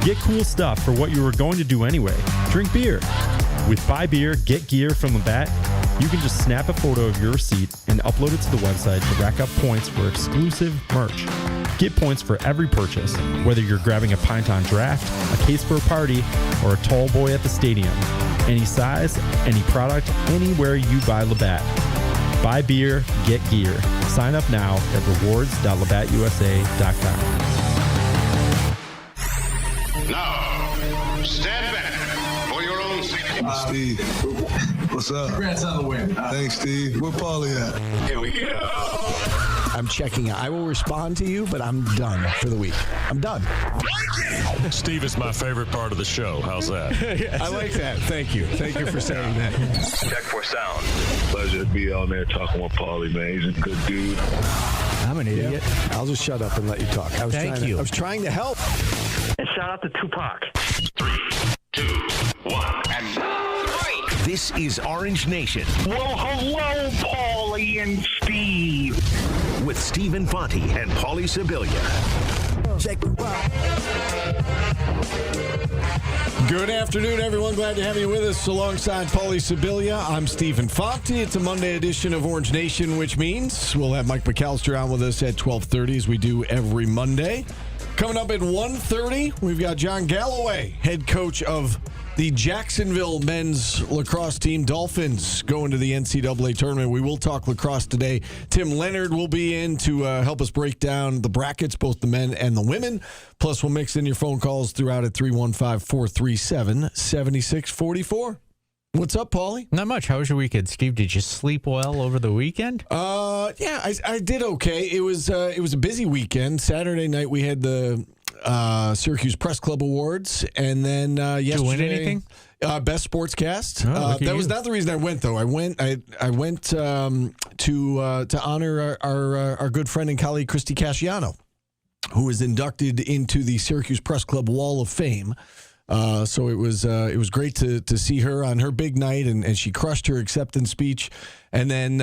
Get cool stuff for what you were going to do anyway. Drink beer. With Buy Beer, Get Gear from Labatt, you can just snap a photo of your receipt and upload it to the website to rack up points for exclusive merch. Get points for every purchase, whether you're grabbing a pint on draft, a case for a party, or a tall boy at the stadium. Any size, any product, anywhere you buy Labatt. Buy beer, get gear. Sign up now at rewards.labattusa.com. Now, stand back for your own safety. Steve, what's up? Congrats on the win. Thanks, Steve. Where Paulie at? Here we go. I'm checking out. I will respond to you, but I'm done for the week. I'm done. Steve is my favorite part of the show. How's that? I like that. Thank you. Thank you for saying that. Check for sound. Pleasure to be on there talking with Paulie, man. He's a good dude. I'm an idiot. I'll just shut up and let you talk. I was trying to help. And shout out to Tupac. 3, 2, 1, and This is Orange Nation. Well, hello, Paulie and Steve. With Stephen Fonte and Paulie Sibilia. Good afternoon, everyone. Glad to have you with us alongside Paulie Sibilia. I'm Stephen Fonte. It's a Monday edition of Orange Nation, which means we'll have Mike McAllister on with us at 12:30, as we do every Monday. Coming up at 1:30, we've got John Galloway, head coach of the Jacksonville men's lacrosse team. Dolphins going to the NCAA tournament. We will talk lacrosse today. Tim Leonard will be in to help us break down the brackets, both the men and the women. Plus, we'll mix in your phone calls throughout at 315-437-7644. What's up, Paulie? Not much. How was your weekend, Steve? Did you sleep well over the weekend? Yeah, I did okay. It was a busy weekend. Saturday night we had the Syracuse Press Club Awards, and then yesterday, did you win anything? Best Sportscast. That was not the reason I went, though. I went to honor our good friend and colleague Christy Casciano, who was inducted into the Syracuse Press Club Wall of Fame. So it was great to see her on her big night, and she crushed her acceptance speech. And then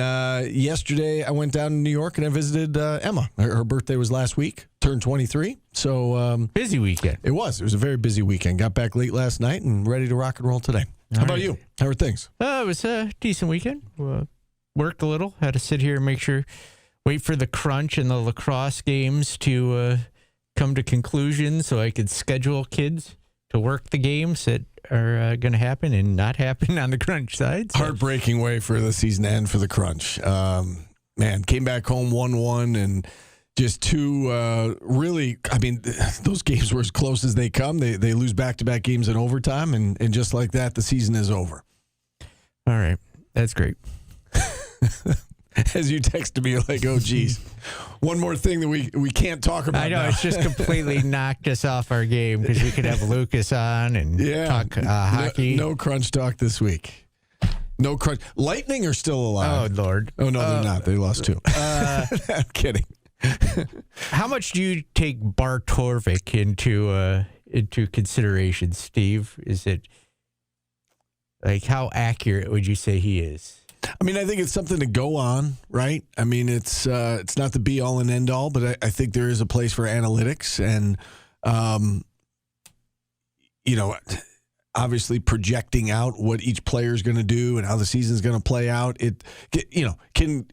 yesterday I went down to New York and I visited Emma. Her birthday was last week, turned 23. So busy weekend. It was a very busy weekend. Got back late last night and ready to rock and roll today. How about you? How are things? It was a decent weekend. Worked a little. Had to sit here and wait for the crunch and the lacrosse games to come to conclusion so I could schedule kids to work the games that are going to happen and not happen on the crunch side. So. Heartbreaking way for the season to end for the crunch. Man, came back home 1-1 and just two really, I mean, those games were as close as they come. They lose back-to-back games in overtime, and just like that, the season is over. All right. That's great. As you texted me, you're like, oh, geez. One more thing that we can't talk about. I know, now. it's just completely knocked us off our game because we could have Lucas on and talk hockey. No crunch talk this week. No crunch. Lightning are still alive. Oh, Lord. Oh, no, they're not. They lost 2. I'm kidding. How much do you take Bar Torvik into consideration, Steve? Is it, like, how accurate would you say he is? I mean, I think it's something to go on, right? I mean, it's not the be-all and end-all, but I think there is a place for analytics and, obviously projecting out what each player is going to do and how the season is going to play out. Can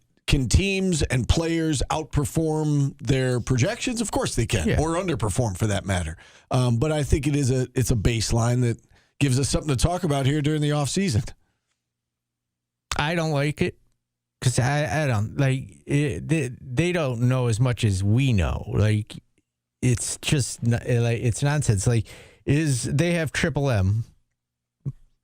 teams and players outperform their projections? Of course they can, or underperform for that matter. But I think it's a baseline that gives us something to talk about here during the offseason. I don't like it because I don't like it. They don't know as much as we know. Like, it's just it's nonsense. Like, they have Triple M,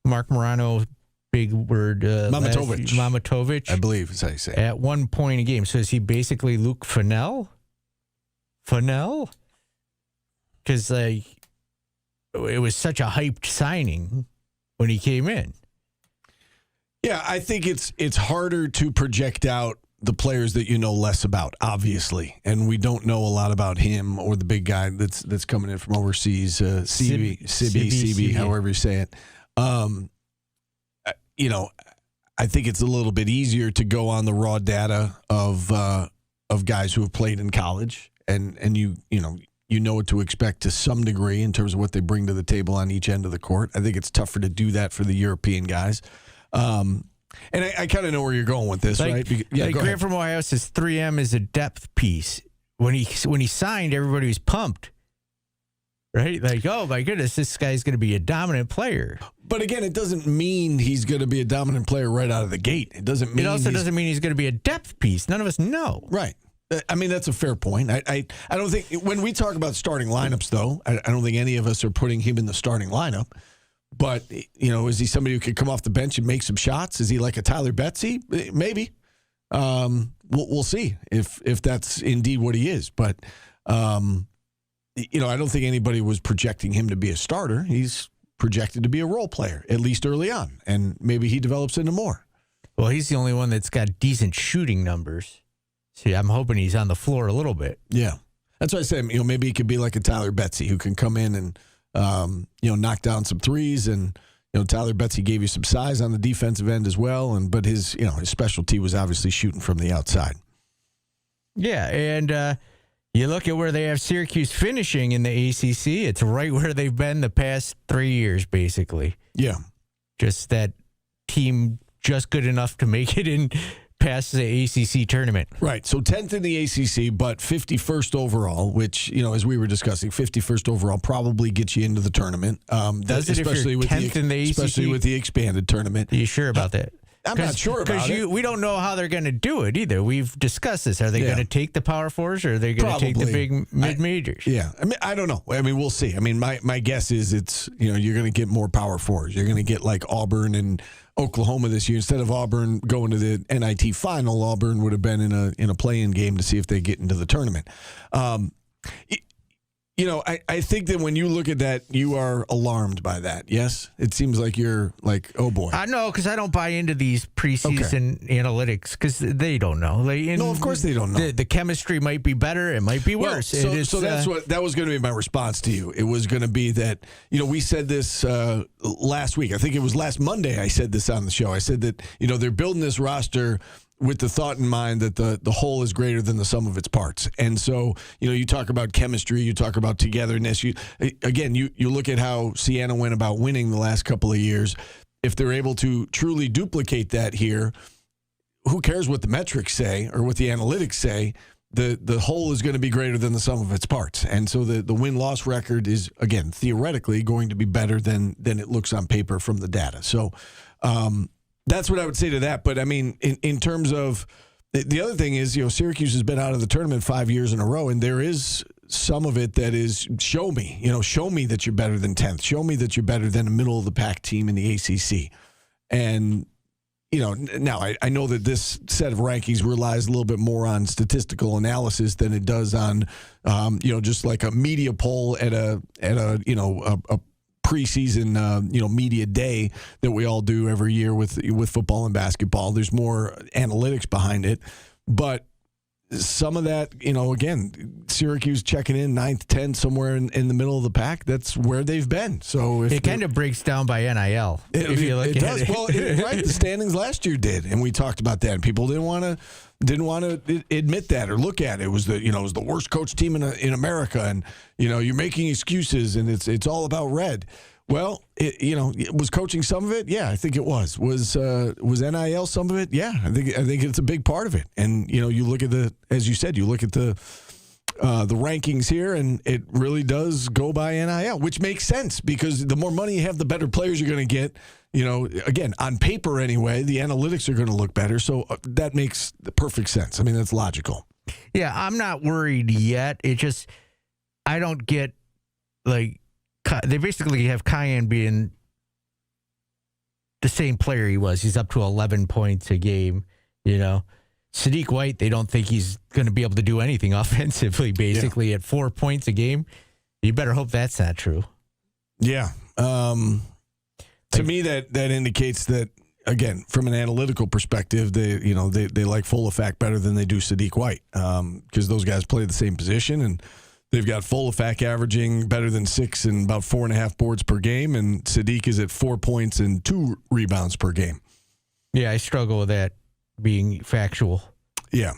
Mark Morano, big word, Mamatovic, I believe is how you say it. At one point a game. So is he basically Luke Fennell? Because it was such a hyped signing when he came in. Yeah, I think it's harder to project out the players that you know less about, obviously, and we don't know a lot about him or the big guy that's coming in from overseas, CB, however you say it. I think it's a little bit easier to go on the raw data of guys who have played in college, and you you know what to expect to some degree in terms of what they bring to the table on each end of the court. I think it's tougher to do that for the European guys. And I kind of know where you're going with this, right? Grant from Ohio says 3M is a depth piece. When he signed, everybody was pumped. Right? Like, oh, my goodness, this guy's going to be a dominant player. But again, it doesn't mean he's going to be a dominant player right out of the gate. It doesn't mean. It also doesn't mean he's going to be a depth piece. None of us know. Right. I mean, that's a fair point. I don't think when we talk about starting lineups, though, I don't think any of us are putting him in the starting lineup. But, is he somebody who could come off the bench and make some shots? Is he like a Tyler Betsy? Maybe. We'll see if that's indeed what he is. But, I don't think anybody was projecting him to be a starter. He's projected to be a role player, at least early on. And maybe he develops into more. Well, he's the only one that's got decent shooting numbers. See, I'm hoping he's on the floor a little bit. Yeah. That's what I said. Maybe he could be like a Tyler Betsy who can come in and, knock down some threes. And, Tyler Betsy gave you some size on the defensive end as well. But his specialty was obviously shooting from the outside. Yeah. And, you look at where they have Syracuse finishing in the ACC, it's right where they've been the past 3 years, basically. Yeah. Just that team just good enough to make it in past the ACC tournament. Right. So 10th in the ACC, but 51st overall, which, as we were discussing, 51st overall probably gets you into the tournament. Does it especially if you're 10th in the ACC? Especially with the expanded tournament. Are you sure about that? I'm not sure about it. We don't know how they're going to do it either. We've discussed this. Are they going to take the Power Fours or are they going to take the big mid-majors? Yeah. I don't know. We'll see. My guess is it's, you're going to get more Power Fours. You're going to get like Auburn and Oklahoma this year. Instead of Auburn going to the NIT final, Auburn would have been in a play-in game to see if they get into the tournament. I think that when you look at that, you are alarmed by that. Yes? It seems like you're like, oh, boy. No, because I don't buy into these preseason analytics because they don't know. No, of course they don't know. The chemistry might be better. It might be worse. So that was going to be my response to you. It was going to be that, we said this last week. I think it was last Monday I said this on the show. I said that, they're building this roster with the thought in mind that the whole is greater than the sum of its parts. And so, you talk about chemistry, you talk about togetherness. You look at how Siena went about winning the last couple of years. If they're able to truly duplicate that here, who cares what the metrics say or what the analytics say? The whole is going to be greater than the sum of its parts. And so the win-loss record is, again, theoretically going to be better than it looks on paper from the data. So, that's what I would say to that. But, in terms of the other thing is, Syracuse has been out of the tournament 5 years in a row, and there is some of it that is show me that you're better than 10th. Show me that you're better than a middle-of-the-pack team in the ACC. And, now I know that this set of rankings relies a little bit more on statistical analysis than it does on, just like a media poll at a preseason, media day that we all do every year with football and basketball. There's more analytics behind it, but some of that, again, Syracuse checking in 9th, 10th, somewhere in the middle of the pack. That's where they've been. So it kind of breaks down by NIL. It does. Well, right. The standings last year did, and we talked about that. And people didn't want to admit that or look at it. It was the worst coach team in America, and you're making excuses, and it's all about red. Well, was coaching some of it? Yeah, I think it was. Was NIL some of it? Yeah, I think it's a big part of it. And you look at as you said, you look at the rankings here, and it really does go by NIL, which makes sense because the more money you have, the better players you're going to get. Again, on paper anyway, the analytics are going to look better. So that makes perfect sense. That's logical. Yeah, I'm not worried yet. It just, I don't get, they basically have Cayenne being the same player he was. He's up to 11 points a game, Sadiq White, they don't think he's going to be able to do anything offensively, basically, at 4 points a game. You better hope that's not true. Yeah. To me, that indicates that, again, from an analytical perspective, they like Full-Effect better than they do Sadiq White because those guys play the same position, and they've got Full-Effect averaging better than 6 and about 4.5 boards per game, and Sadiq is at 4 points and 2 rebounds per game. Yeah, I struggle with that being factual. Yeah.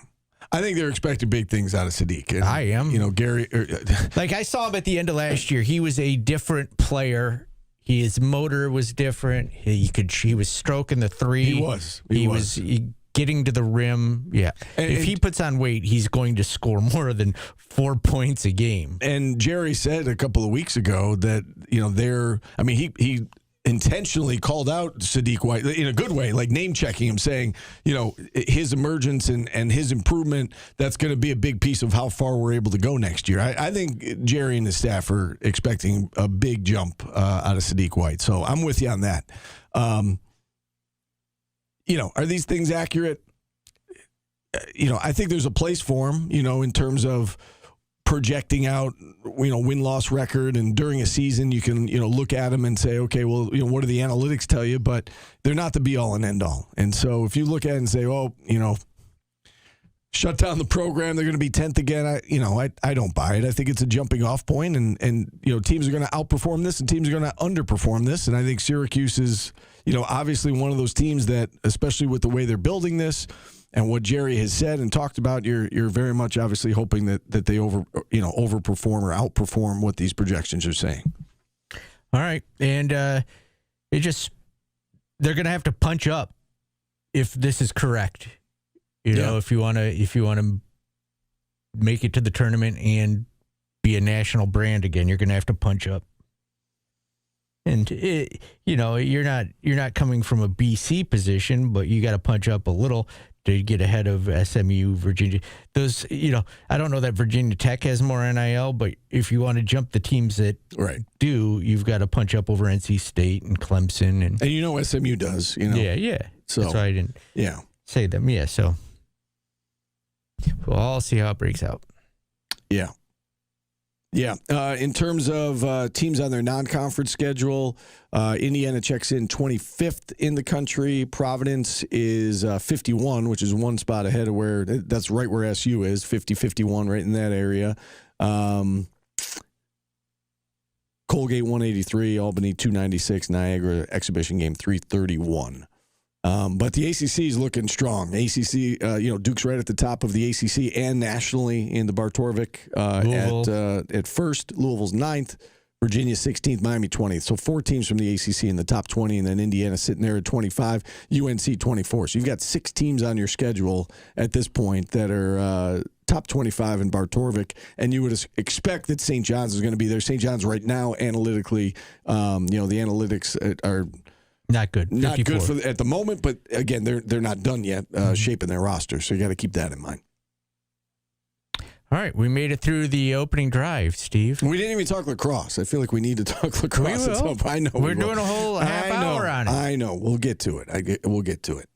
I think they're expecting big things out of Sadiq. And, I am. Gary. Like, I saw him at the end of last year. He was a different player. His motor was different. He was stroking the three. He was. He was getting to the rim. Yeah. If he puts on weight, he's going to score more than 4 points a game. And Jerry said a couple of weeks ago that, he intentionally called out Sadiq White in a good way, like name checking him, saying, his emergence and his improvement, that's going to be a big piece of how far we're able to go next year. I think Jerry and his staff are expecting a big jump out of Sadiq White. So I'm with you on that. Are these things accurate? I think there's a place for them, in terms of projecting out, win-loss record, and during a season you can, look at them and say, okay, well, what do the analytics tell you? But they're not the be-all and end-all. And so if you look at it and say, shut down the program, they're going to be 10th again, I don't buy it. I think it's a jumping-off point, and teams are going to outperform this and teams are going to underperform this. And I think Syracuse is, obviously one of those teams that, especially with the way they're building this, and what Jerry has said and talked about, you're very much obviously hoping that they overperform or outperform what these projections are saying. All right, and they're going to have to punch up if this is correct. If you want to make it to the tournament and be a national brand again, you're going to have to punch up. And you're not coming from a BC position, but you got to punch up a little to get ahead of SMU, Virginia. Those, I don't know that Virginia Tech has more NIL, but if you want to jump the teams that do, you've got to punch up over NC State and Clemson. And SMU does, Yeah. So that's why I didn't say them. Yeah, so we'll all see how it breaks out. Yeah. Yeah. In terms of teams on their non-conference schedule, Indiana checks in 25th in the country. Providence is 51, which is one spot ahead of that's right where SU is, 50-51, right in that area. Colgate 183, Albany 296, Niagara exhibition game 331. But the ACC is looking strong. ACC, Duke's right at the top of the ACC and nationally in the Torvik at first. Louisville's 9th, Virginia 16th, Miami 20th. So 4 teams from the ACC in the top 20, and then Indiana sitting there at 25, UNC 24. So you've got 6 teams on your schedule at this point that are top 25 in Torvik, and you would expect that St. John's is going to be there. St. John's right now, analytically, the analytics are not good. 54. Not good at the moment, but again, they're not done yet shaping their roster, so you got to keep that in mind. All right, we made it through the opening drive, Steve. We didn't even talk lacrosse. I feel like we need to talk lacrosse. We will. I know we're doing a whole half hour on it. I know. We'll get to it. We'll get to it.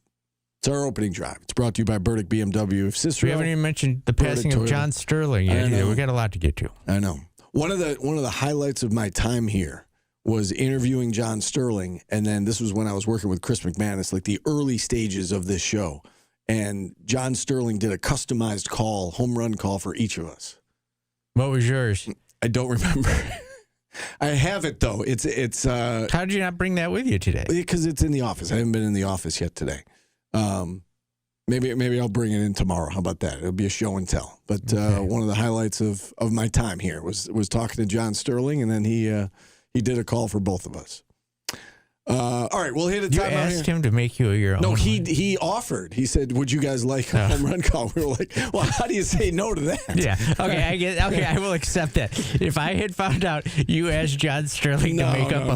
It's our opening drive. It's brought to you by Burdick BMW. We haven't even mentioned the passing of John Sterling yet. We got a lot to get to. I know. One of the highlights of my time here was interviewing John Sterling, and then this was when I was working with Chris McManus, like the early stages of this show. And John Sterling did a customized home run call for each of us. What was yours? I don't remember. I have it though. It's. How did you not bring that with you today? Because it's in the office. I haven't been in the office yet today. Maybe I'll bring it in tomorrow. How about that? It'll be a show and tell. But one of the highlights of my time here was talking to John Sterling, and then he did a call for both of us. All right, we'll hit a time. You out asked here. him to make you your own. No, he offered. He said, "Would you guys like a home run call?" We were like, "Well, how do you say no to that?" Yeah. Okay. I will accept that. If I had found out you asked John Sterling to make up a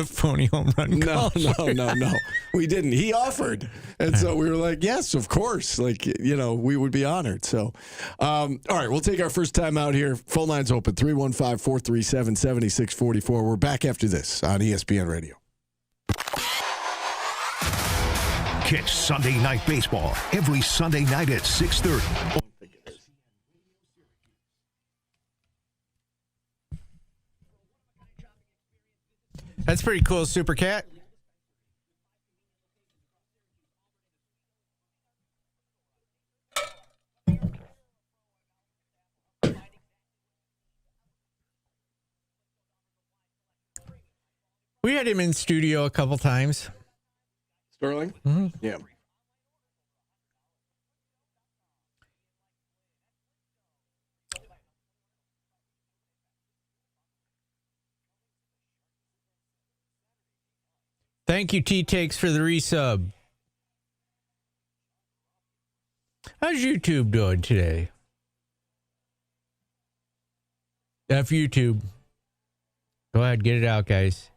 phony home run call, no, we didn't. He offered, and so we were like, "Yes, of course." Like we would be honored. So, all right, we'll take our first time out here. Phone lines open 315-437-7644. We're back after this on ESPN Radio. Catch Sunday Night Baseball every Sunday night at 6:30. That's pretty cool, Super Cat. We had him in studio a couple times. Sterling? Mm-hmm. Yeah. Thank you, T-Takes, for the resub. How's YouTube doing today? F YouTube. Go ahead, get it out, guys.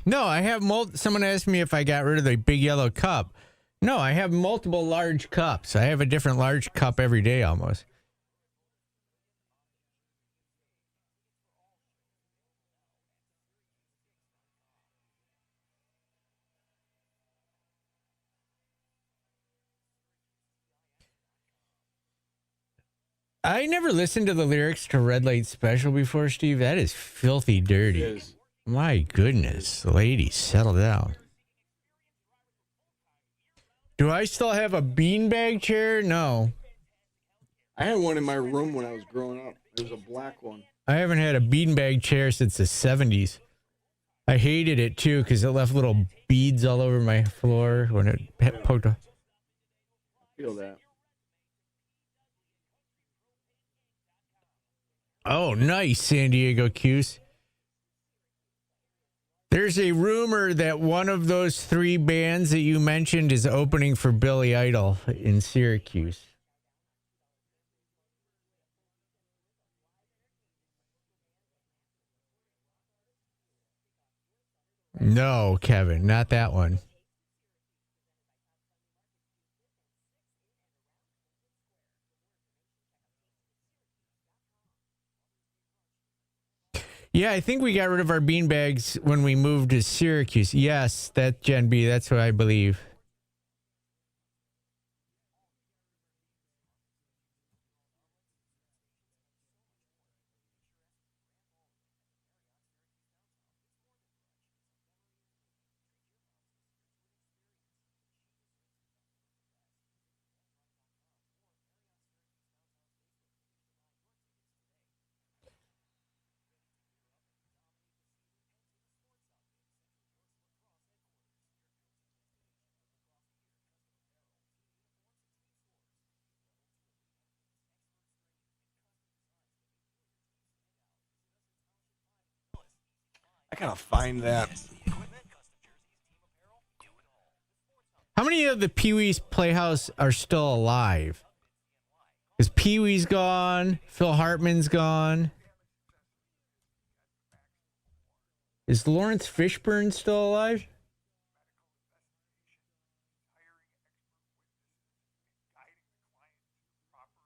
No, I have someone asked me if I got rid of the big yellow cup. No, I have multiple large cups. I have a different large cup every day almost. I never listened to the lyrics to Red Light Special before, Steve. That is filthy dirty. It is. My goodness, ladies, settle down. Do I still have a beanbag chair? No. I had one in my room when I was growing up. It was a black one. I haven't had a beanbag chair since the 70s. I hated it, too, because it left little beads all over my floor when it poked off. I feel that. Oh, nice, San Diego Cuse. There's a rumor that one of those three bands that you mentioned is opening for Billy Idol in Syracuse. No, Kevin, not that one. Yeah, I think we got rid of our beanbags when we moved to Syracuse. Yes, that Gen B, that's what I believe. I gotta find that. How many of the Pee-wee's Playhouse are still alive? Because Pee-wee's gone, Phil Hartman's gone. Is Lawrence Fishburne still alive?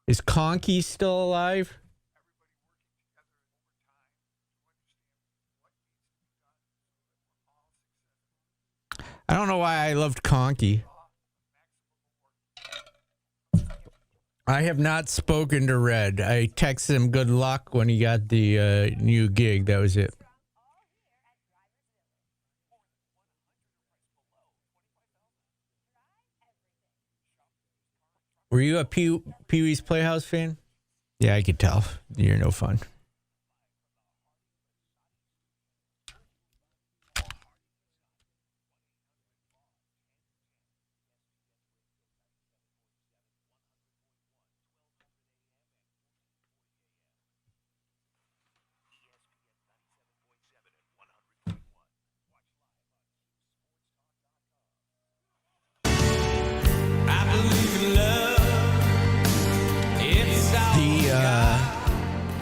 Is Conkey still alive? I don't know why I loved Conkey. I have not spoken to Red. I texted him good luck when he got the new gig. That was it. Were you a Pee-wee's Playhouse fan? Yeah, I could tell. You're no fun.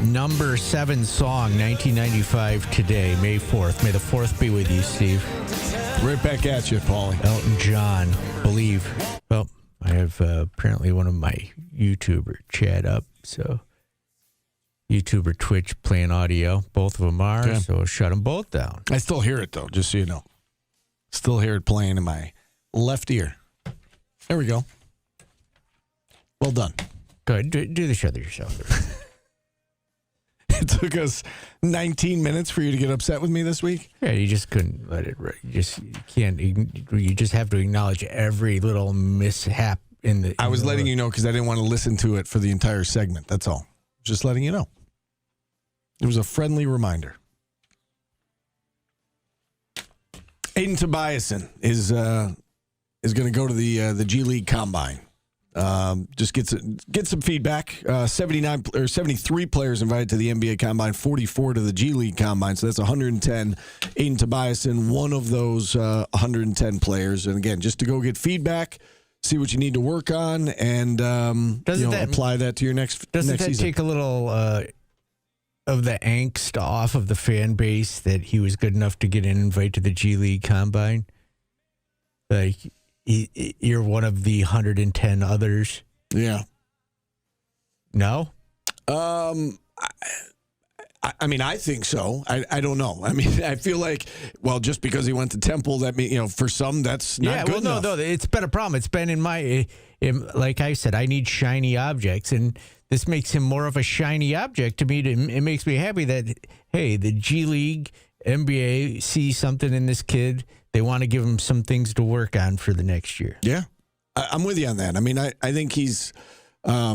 Number 7 song, 1995 today, May 4th. May the 4th be with you, Steve. Right back at you, Paulie. Elton John, Believe. Well, I have apparently one of my YouTuber chat up, so YouTuber Twitch playing audio. Both of them are, yeah. So shut them both down. I still hear it, though, just so you know. Still hear it playing in my left ear. There we go. Well done. Go ahead, do the show yourself. It took us 19 minutes for you to get upset with me this week. Yeah, you just couldn't let it. You can't. You just have to acknowledge every little mishap in the. I was letting you know because I didn't want to listen to it for the entire segment. That's all. Just letting you know. It was a friendly reminder. Aiden Tobiasen is going to go to the G League Combine. Just get some feedback. 73 players invited to the NBA Combine, 44 to the G League Combine. So that's 110. Aiden Tobiasen, one of those 110 players. And again, just to go get feedback, see what you need to work on, and apply that to your next. Doesn't next that season. take a little of the angst off of the fan base that he was good enough to get an invite to the G League Combine? Like, you're one of the 110 others. Yeah. No? I mean, I think so. I don't know. I mean, I feel like, well, just because he went to Temple, that mean, for some, that's not good enough. No, it's been a problem. It's been like I said, I need shiny objects, and this makes him more of a shiny object to me. It makes me happy that, hey, the G League, NBA sees something in this kid. They want to give him some things to work on for the next year. Yeah, I'm with you on that. I mean, I think he's, I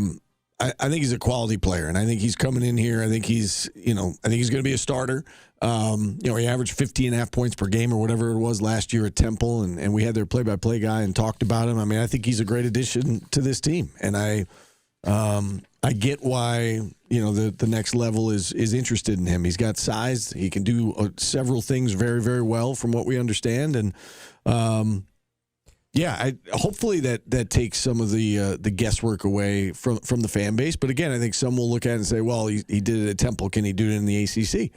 think he's a quality player, and I think he's coming in here. I think he's going to be a starter. He averaged 50.5 points per game or whatever it was last year at Temple, and we had their play-by-play guy and talked about him. I mean, I think he's a great addition to this team, and I get why the next level is interested in him. He's got size. He can do several things very, very well, from what we understand, and hopefully that takes some of the guesswork away from the fan base. But again, I think some will look at it and say, well, he did it at Temple. Can he do it in the ACC?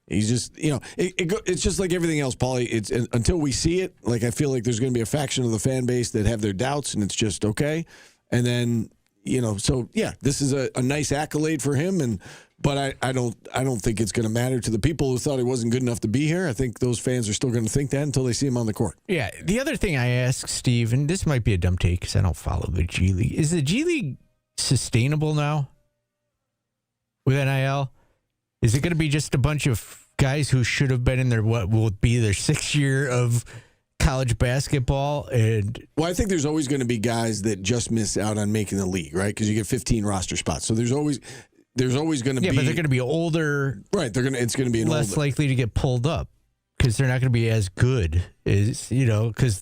He's just, it's just like everything else, Paulie. It's until we see it. Like, I feel like there's going to be a faction of the fan base that have their doubts, and it's just okay. And then, this is a nice accolade for him. But I don't think it's going to matter to the people who thought he wasn't good enough to be here. I think those fans are still going to think that until they see him on the court. Yeah. The other thing I ask, Steve, and this might be a dumb take because I don't follow the G League, is the G League sustainable now with NIL? Is it going to be just a bunch of guys who should have been in what will be their 6th year of college basketball? Well, I think there's always going to be guys that just miss out on making the league, right? Because you get 15 roster spots. So there's always going to be. Yeah, but they're going to be older. Right. It's going to be less likely to get pulled up because they're not going to be as good as, because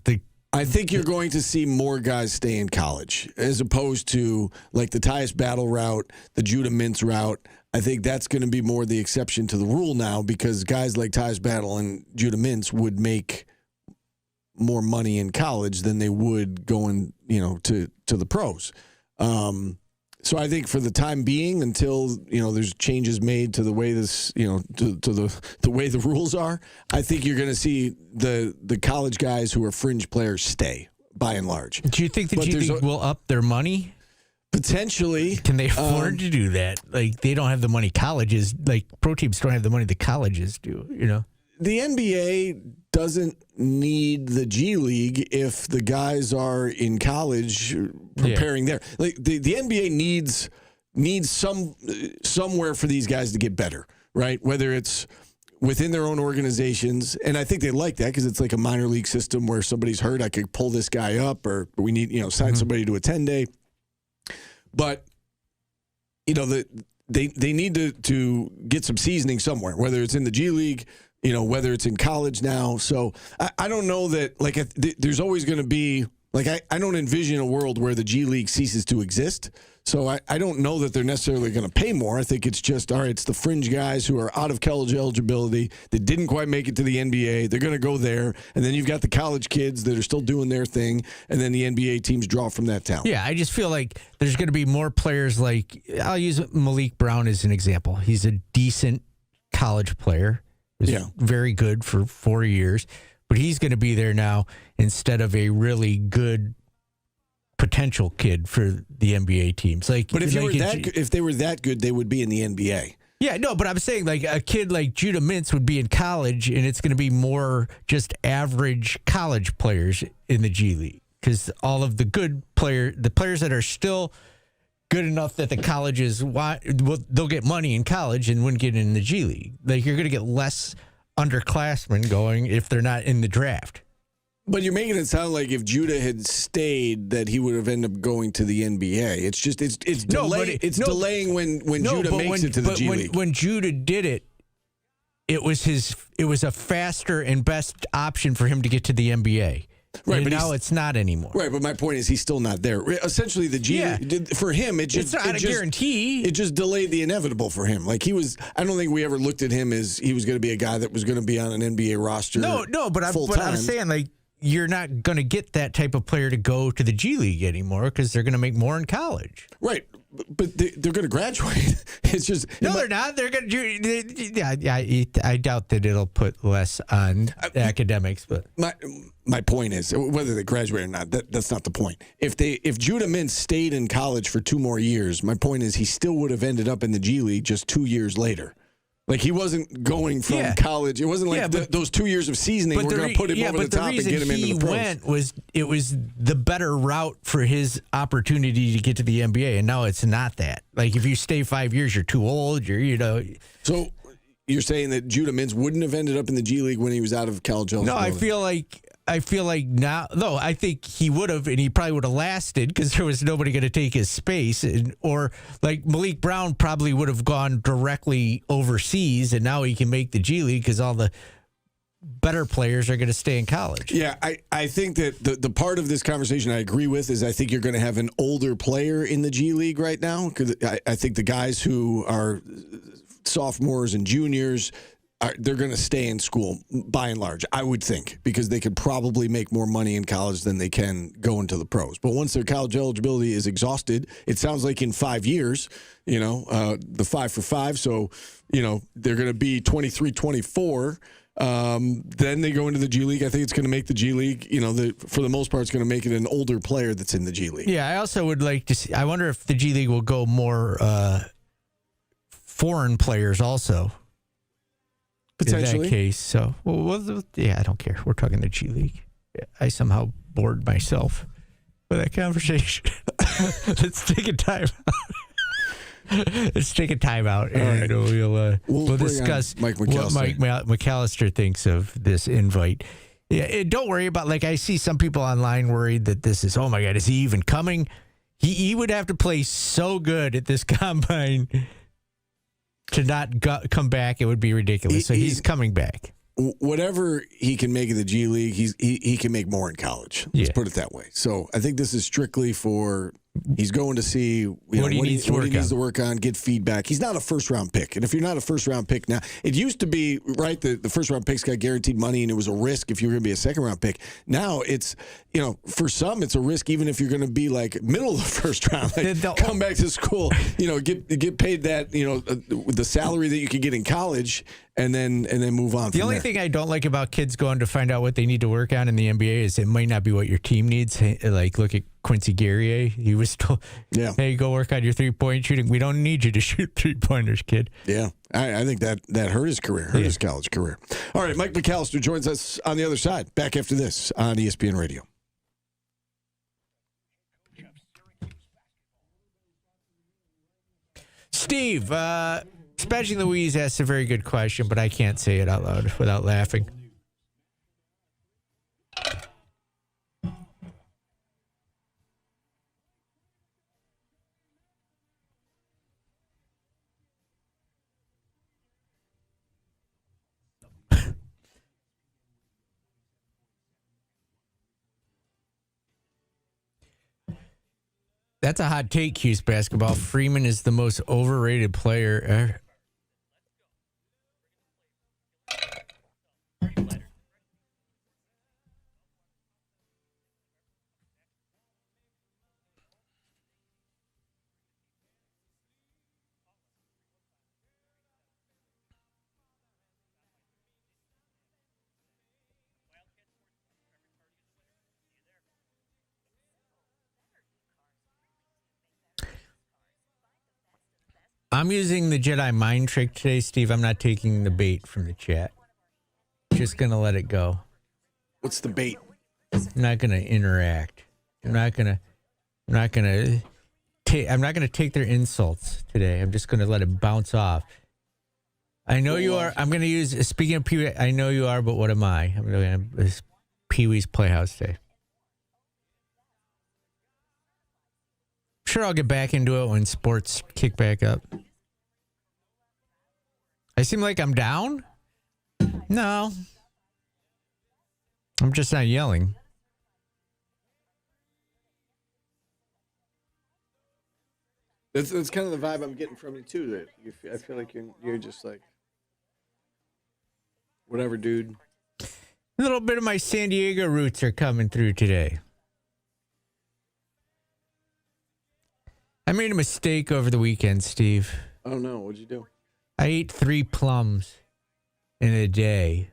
I think you're going to see more guys stay in college as opposed to like the Tyus Battle route, the Judah Mintz route. I think that's going to be more the exception to the rule now, because guys like Tyus Battle and Judah Mintz would make more money in college than they would going, to the pros. So I think for the time being, until there's changes made to the way this, to the way the rules are, I think you're going to see the college guys who are fringe players stay by and large. Do you think the G League will up their money? Potentially. Can they afford to do that? Like, they don't have the money colleges, like pro teams don't have the money the colleges do, The NBA doesn't need the G League if the guys are in college preparing there. Like the NBA needs somewhere for these guys to get better, right? Whether it's within their own organizations, and I think they like that because it's like a minor league system where somebody's hurt, I could pull this guy up, or we need sign somebody to a 10-day. But they need to get some seasoning somewhere, whether it's in the G League, whether it's in college now. So I don't know that, like, there's always going to be, like, I don't envision a world where the G League ceases to exist. So I don't know that they're necessarily going to pay more. I think it's just, all right, it's the fringe guys who are out of college eligibility that didn't quite make it to the NBA. They're going to go there. And then you've got the college kids that are still doing their thing. And then the NBA teams draw from that talent. Yeah, I just feel like there's going to be more players like, I'll use Malik Brown as an example. He's a decent college player. Was very good for 4 years. But he's going to be there now instead of a really good potential kid for the NBA teams. But if they were that good, they would be in the NBA. Yeah, no, but I'm saying like a kid like Judah Mintz would be in college, and it's going to be more just average college players in the G League, because all of the good the players that are still good enough that the colleges they'll get money in college and wouldn't get in the G League. Like, you're going to get less underclassmen going if they're not in the draft. But you're making it sound like if Judah had stayed, that he would have ended up going to the NBA. It's just delaying when Judah makes it to the G League. When Judah did it, it was a faster and best option for him to get to the NBA. Right, and but now it's not anymore. Right, but my point is he's still not there. Essentially, the G League, for him, it's not a guarantee. It just delayed the inevitable for him. Like I don't think we ever looked at him as he was going to be a guy that was going to be on an NBA roster. No, but I'm saying, like, you're not going to get that type of player to go to the G League anymore because they're going to make more in college. Right. But they're going to graduate. It's just they're not. They're going to. I doubt that it'll put less on academics. But my point is whether they graduate or not. That's not the point. If Judah Mintz stayed in college for 2 more years, my point is he still would have ended up in the G League just 2 years later. Like, he wasn't going from college. It wasn't like those 2 years of seasoning were going to put him over the top and get him into the pros. It was the better route for his opportunity to get to the NBA, and now it's not that. Like, if you stay 5 years, you're too old. So you're saying that Judah Mintz wouldn't have ended up in the G League when he was out of college eligibility? No, I feel like now, though, I think he would have, and he probably would have lasted because there was nobody going to take his space. Or like Malik Brown probably would have gone directly overseas, and now he can make the G League because all the better players are going to stay in college. Yeah, I think that the part of this conversation I agree with is I think you're going to have an older player in the G League right now. Because I think the guys who are sophomores and juniors, they're going to stay in school by and large, I would think, because they could probably make more money in college than they can go into the pros. But once their college eligibility is exhausted, it sounds like in 5 years, the 5 for 5. So, they're going to be 23, 24. Then they go into the G League. I think it's going to make the G League, for the most part, it's going to make it an older player that's in the G League. Yeah, I also would like to see, I wonder if the G League will go more foreign players also. Potentially. In that case, so I don't care. We're talking the G League. I somehow bored myself with that conversation. Let's take a time out. Let's take a time out, and we'll discuss Mike McAllister. what Mike McAllister thinks of this invite. Yeah, and don't worry about, like, I see some people online worried that this is, oh my God, is he even coming? He would have to play so good at this combine to not come back. It would be ridiculous. So he's coming back. Whatever he can make in the G League, he can make more in college. Let's put it that way. So I think this is strictly for he's going to see what he needs to work on, get feedback. He's not a first-round pick. And if you're not a first-round pick now, it used to be, right, the first-round picks got guaranteed money, and it was a risk if you were going to be a second-round pick. Now it's, for some, it's a risk even if you're going to be, like, middle of the first round. Like, come back to school, get paid that, the salary that you could get in college, and then move on. The only thing I don't like about kids going to find out what they need to work on in the NBA is it might not be what your team needs. Like, look at Quincy Guerrier. He was told, hey, go work on your three-point shooting. We don't need you to shoot three-pointers, kid. Yeah, I think that hurt his career, his college career. All right, Mike McAllister joins us on the other side. Back after this on ESPN Radio. Steve, Spatching Louise asked a very good question, but I can't say it out loud without laughing. That's a hot take, Cuse basketball. Freeman is the most overrated player. I'm using the Jedi mind trick today, Steve. I'm not taking the bait from the chat. Just going to let it go. What's the bait? I'm not going to interact. I'm not going to take their insults today. I'm just going to let it bounce off. I know you are. I'm going to use, speaking of Pee-wee, I know you are, but what am I? I'm going to Pee-wee's Playhouse Day. Sure, I'll get back into it when sports kick back up. I seem like I'm down. No. I'm just not yelling. That's kind of the vibe I'm getting from you too. That I feel like you're just like, whatever, dude. A little bit of my San Diego roots are coming through today. I made a mistake over the weekend, Steve. Oh no, what'd you do? I ate 3 plums in a day.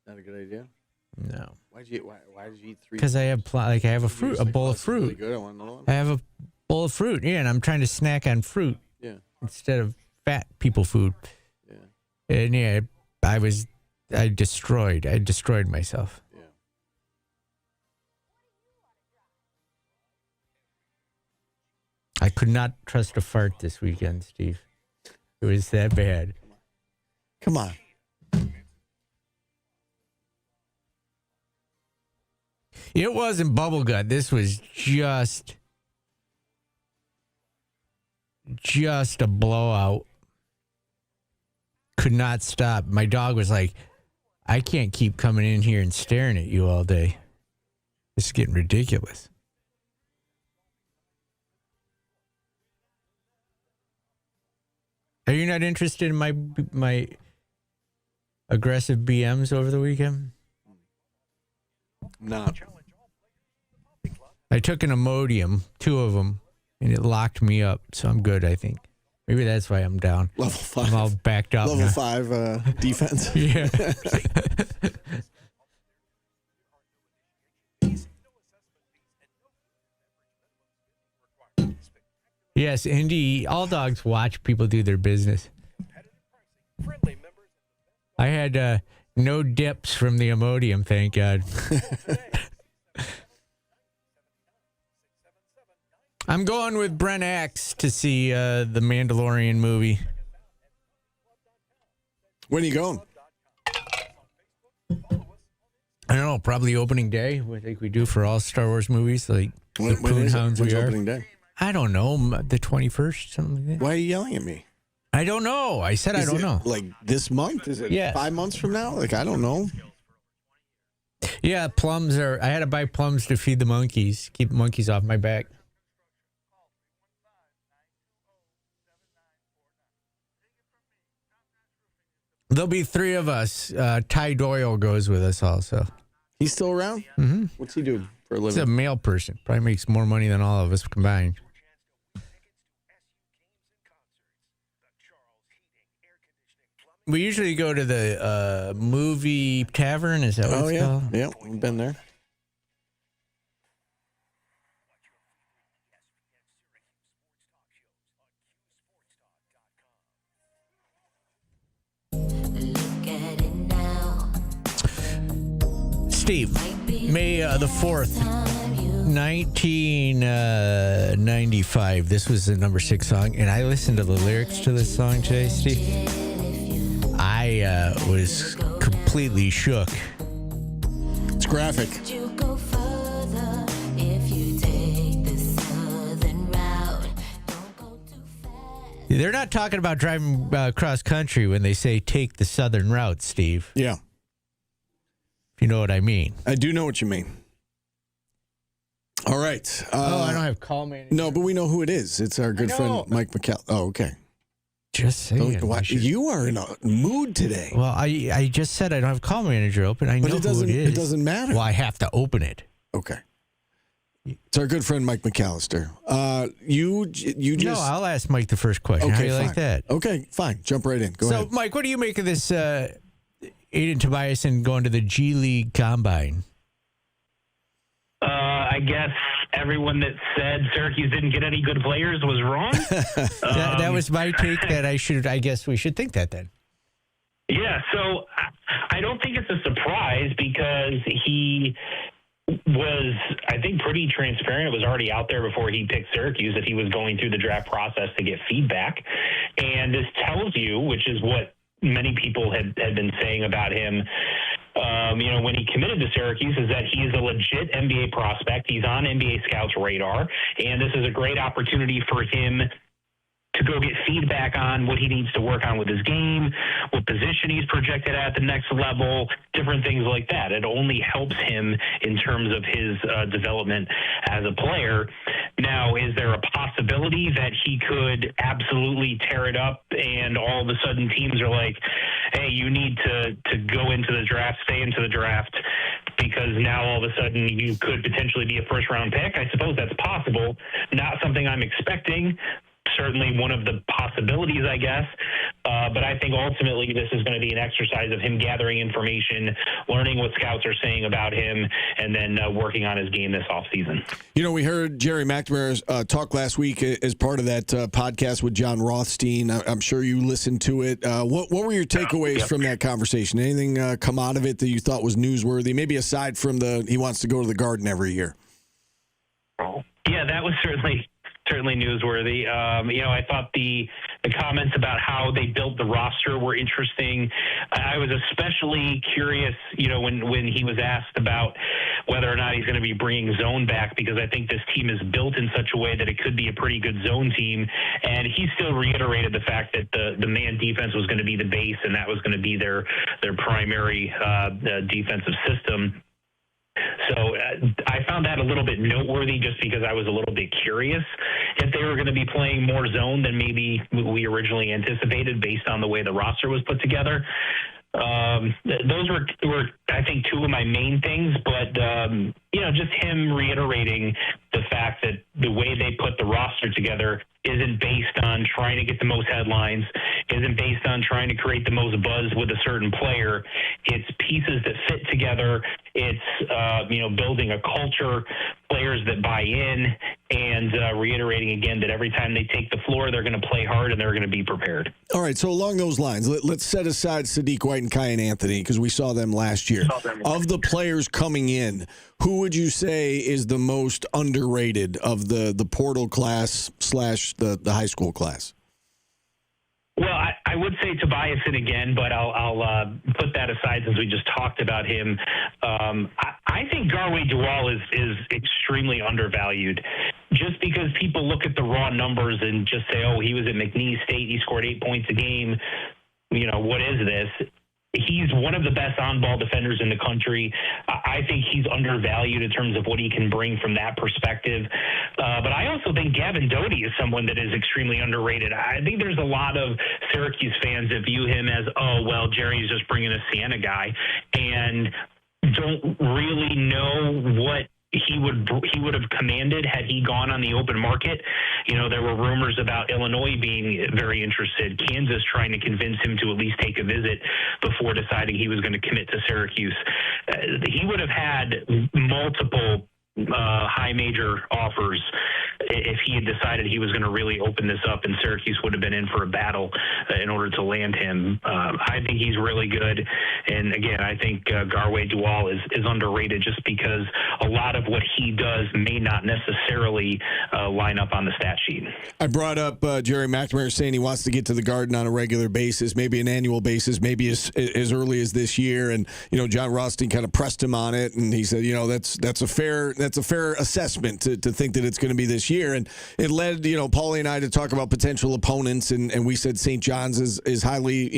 Not a good idea. No. Why did you eat 3? Because I have I have a fruit, a bowl of fruit. Really good. I want another one. I have a bowl of fruit, yeah, and I'm trying to snack on fruit instead of fat people food. Yeah. And yeah, I destroyed myself. Yeah. I could not trust a fart this weekend, Steve. It was that bad. Come on. It wasn't bubblegut. This was just a blowout. Could not stop. My dog was like, I can't keep coming in here and staring at you all day. This is getting ridiculous. Are you not interested in my aggressive BMs over the weekend? Not. I took an Imodium, 2 of them, and it locked me up, so I'm good, I think. Maybe that's why I'm down. Level 5. I'm all backed up Level now. 5 defense. Yeah. Yes, Indy, all dogs watch people do their business. I had no dips from the Imodium, thank God. I'm going with Brent Axe to see the Mandalorian movie. When are you going? I don't know, probably opening day. I think we do for all Star Wars movies, like When is it? Hounds When's we are. opening day? I don't know, the 21st, something like that. Why are you yelling at me? I don't know. I said I don't know. Like this month? Is it 5 months from now? Like, I don't know. Yeah, plums are. I had to buy plums to feed the monkeys, keep monkeys off my back. There'll be 3 of us. Ty Doyle goes with us also. He's still around? Mm-hmm. What's he do for a living? He's a male person. Probably makes more money than all of us combined. We usually go to the movie tavern. Is that what it's called? Yeah, we've been there. Steve, May the 4th, 1995. This was the number 6 song, and I listened to the lyrics to this song today, Steve. I was completely shook. It's graphic. They're not talking about driving cross country when they say take the southern route, Steve. Yeah. If you know what I mean. I do know what you mean. All right. I don't have call manager. No, but we know who it is. It's our good friend Mike McAllister. Oh, okay. Just saying. You are in a mood today. Well, I just said I don't have call manager open. I know who it is. It doesn't matter. Well, I have to open it. Okay. It's our good friend Mike McAllister. You just... No, I'll ask Mike the first question. Okay, How do you fine. like that? Okay, fine. Jump right in. Go ahead. So, Mike, what do you make of this Aiden Tobiasen going to the G League Combine? I guess everyone that said Syracuse didn't get any good players was wrong. That was my take. I guess we should think that then. Yeah, so I don't think it's a surprise because he was, I think, pretty transparent. It was already out there before he picked Syracuse that he was going through the draft process to get feedback. And this tells you, which is what many people had been saying about him, when he committed to Syracuse, is that he is a legit NBA prospect. He's on NBA Scouts' radar, and this is a great opportunity for him to go get feedback on what he needs to work on with his game, what position he's projected at the next level, different things like that. It only helps him in terms of his development as a player. Now, is there a possibility that he could absolutely tear it up and all of a sudden teams are like, hey, you need to go into the draft, stay into the draft, because now all of a sudden you could potentially be a first-round pick? I suppose that's possible. Not something I'm expecting. Certainly one of the possibilities, I guess. But I think ultimately this is going to be an exercise of him gathering information, learning what scouts are saying about him, and then working on his game this offseason. You know, we heard Jerry McNamara talk last week as part of that podcast with John Rothstein. I'm sure you listened to it. What were your takeaways from that conversation? Anything come out of it that you thought was newsworthy, maybe aside from he wants to go to the Garden every year? Yeah, that was certainly newsworthy. I thought the comments about how they built the roster were interesting. I was especially curious, when he was asked about whether or not he's going to be bringing zone back, because I think this team is built in such a way that it could be a pretty good zone team. And he still reiterated the fact that the man defense was going to be the base, and that was going to be their primary defensive system. So I found that a little bit noteworthy, just because I was a little bit curious if they were going to be playing more zone than maybe we originally anticipated based on the way the roster was put together. Those were, I think, two of my main things, but, just him reiterating the fact that the way they put the roster together isn't based on trying to get the most headlines, isn't based on trying to create the most buzz with a certain player. It's pieces that fit together. It's, building a culture, players that buy in, and reiterating again that every time they take the floor, they're going to play hard and they're going to be prepared. All right, so along those lines, let's set aside Sadiq White and Kyan Anthony, because we saw them last year. Of the players coming in, who would you say is the most underrated of the portal class / the high school class? Well, I would say Tobiasen again, but I'll put that aside since we just talked about him. I think Garway Dual is extremely undervalued, just because people look at the raw numbers and just say, oh, he was at McNeese State, he scored 8 points a game. What is this? He's one of the best on-ball defenders in the country. I think he's undervalued in terms of what he can bring from that perspective. But I also think Gavin Doty is someone that is extremely underrated. I think there's a lot of Syracuse fans that view him as, oh, well, Jerry's just bringing a Siena guy, and don't really know what he would have commanded had he gone on the open market. There were rumors about Illinois being very interested, Kansas trying to convince him to at least take a visit before deciding he was going to commit to Syracuse. He would have had multiple high major offers if he had decided he was going to really open this up, and Syracuse would have been in for a battle in order to land him. I think he's really good. And again, I think Garway Dual is underrated, just because a lot of what he does may not necessarily line up on the stat sheet. I brought up Jerry McNamara saying he wants to get to the Garden on a regular basis, maybe an annual basis, maybe as early as this year. And, John Rothstein kind of pressed him on it, and he said, that's a fair assessment to think that it's going to be this year. And it led, Paulie and I to talk about potential opponents, and we said St. John's is highly,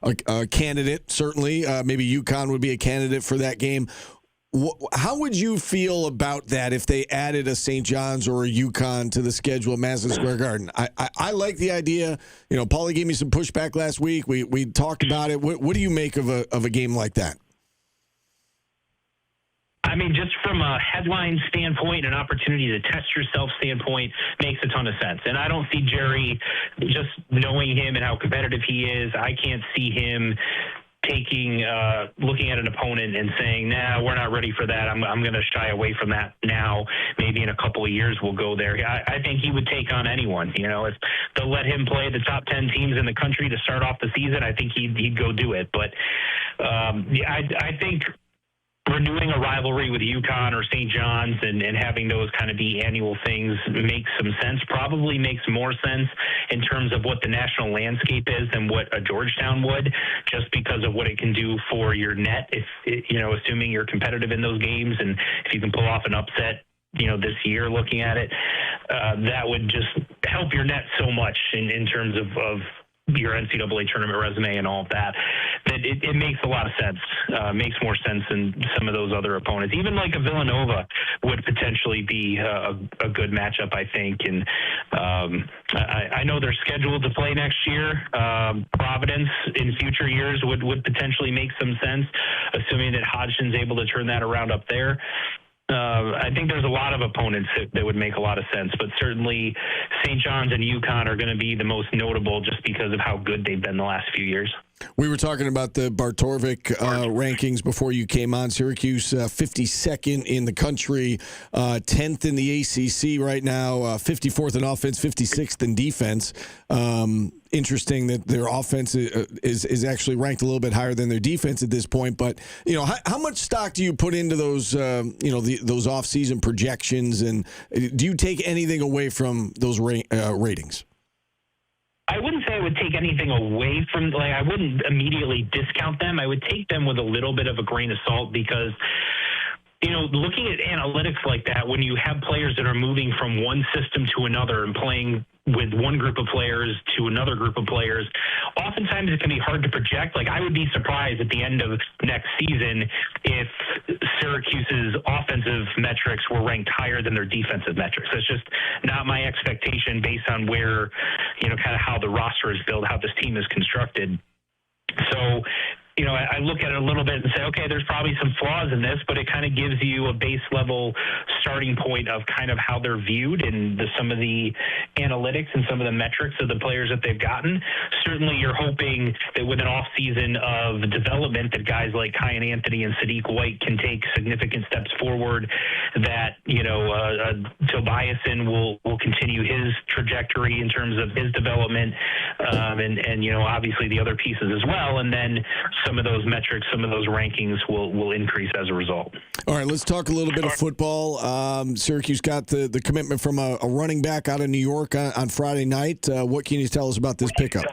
a candidate, certainly. Maybe UConn would be a candidate for that game. How would you feel about that if they added a St. John's or a UConn to the schedule at Madison Square Garden? I like the idea. Paulie gave me some pushback last week. We talked about it. What do you make of a game like that? I mean, just from a headline standpoint, an opportunity to test yourself standpoint, makes a ton of sense. And I don't see Jerry, just knowing him and how competitive he is, I can't see him looking at an opponent and saying, nah, we're not ready for that. I'm going to shy away from that now. Maybe in a couple of years we'll go there. I think he would take on anyone. If they'll let him play the top 10 teams in the country to start off the season, I think he'd go do it. But I think renewing a rivalry with UConn or St. John's and having those kind of be annual things makes some sense, probably makes more sense in terms of what the national landscape is than what a Georgetown would, just because of what it can do for your net, assuming you're competitive in those games and if you can pull off an upset this year looking at it. that would just help your net so much in terms of your NCAA tournament resume and all of that it makes a lot of sense. Makes more sense than some of those other opponents. Even like a Villanova would potentially be a good matchup, I think. And I know they're scheduled to play next year. Providence in future years would potentially make some sense, assuming that Hodgson's able to turn that around up there. I think there's a lot of opponents that would make a lot of sense, but certainly St. John's and UConn are going to be the most notable just because of how good they've been the last few years. We were talking about the Torvik rankings before you came on. Syracuse 52nd in the country, 10th in the ACC right now, 54th in offense, 56th in defense. Interesting that their offense is actually ranked a little bit higher than their defense at this point. But how much stock do you put into those those off-season projections, and do you take anything away from those ratings? I wouldn't say I would take anything away from, I wouldn't immediately discount them. I would take them with a little bit of a grain of salt because, looking at analytics like that, when you have players that are moving from one system to another and playing with one group of players to another group of players, oftentimes it can be hard to project. Like, I would be surprised at the end of next season if Syracuse's offensive metrics were ranked higher than their defensive metrics. That's just not my expectation based on where, kind of how the roster is built, how this team is constructed. So, I look at it a little bit and say, okay, there's probably some flaws in this, but it kind of gives you a base level starting point of kind of how they're viewed and some of the analytics and some of the metrics of the players that they've gotten. Certainly you're hoping that with an off season of development that guys like Kyan Anthony and Sadiq White can take significant steps forward, that, Tobiasen will continue his trajectory in terms of his development, and obviously the other pieces as well. And then some of those metrics, some of those rankings will increase as a result. All right, let's talk a little bit of football. Syracuse got the commitment from a running back out of New York on Friday night. What can you tell us about this pickup?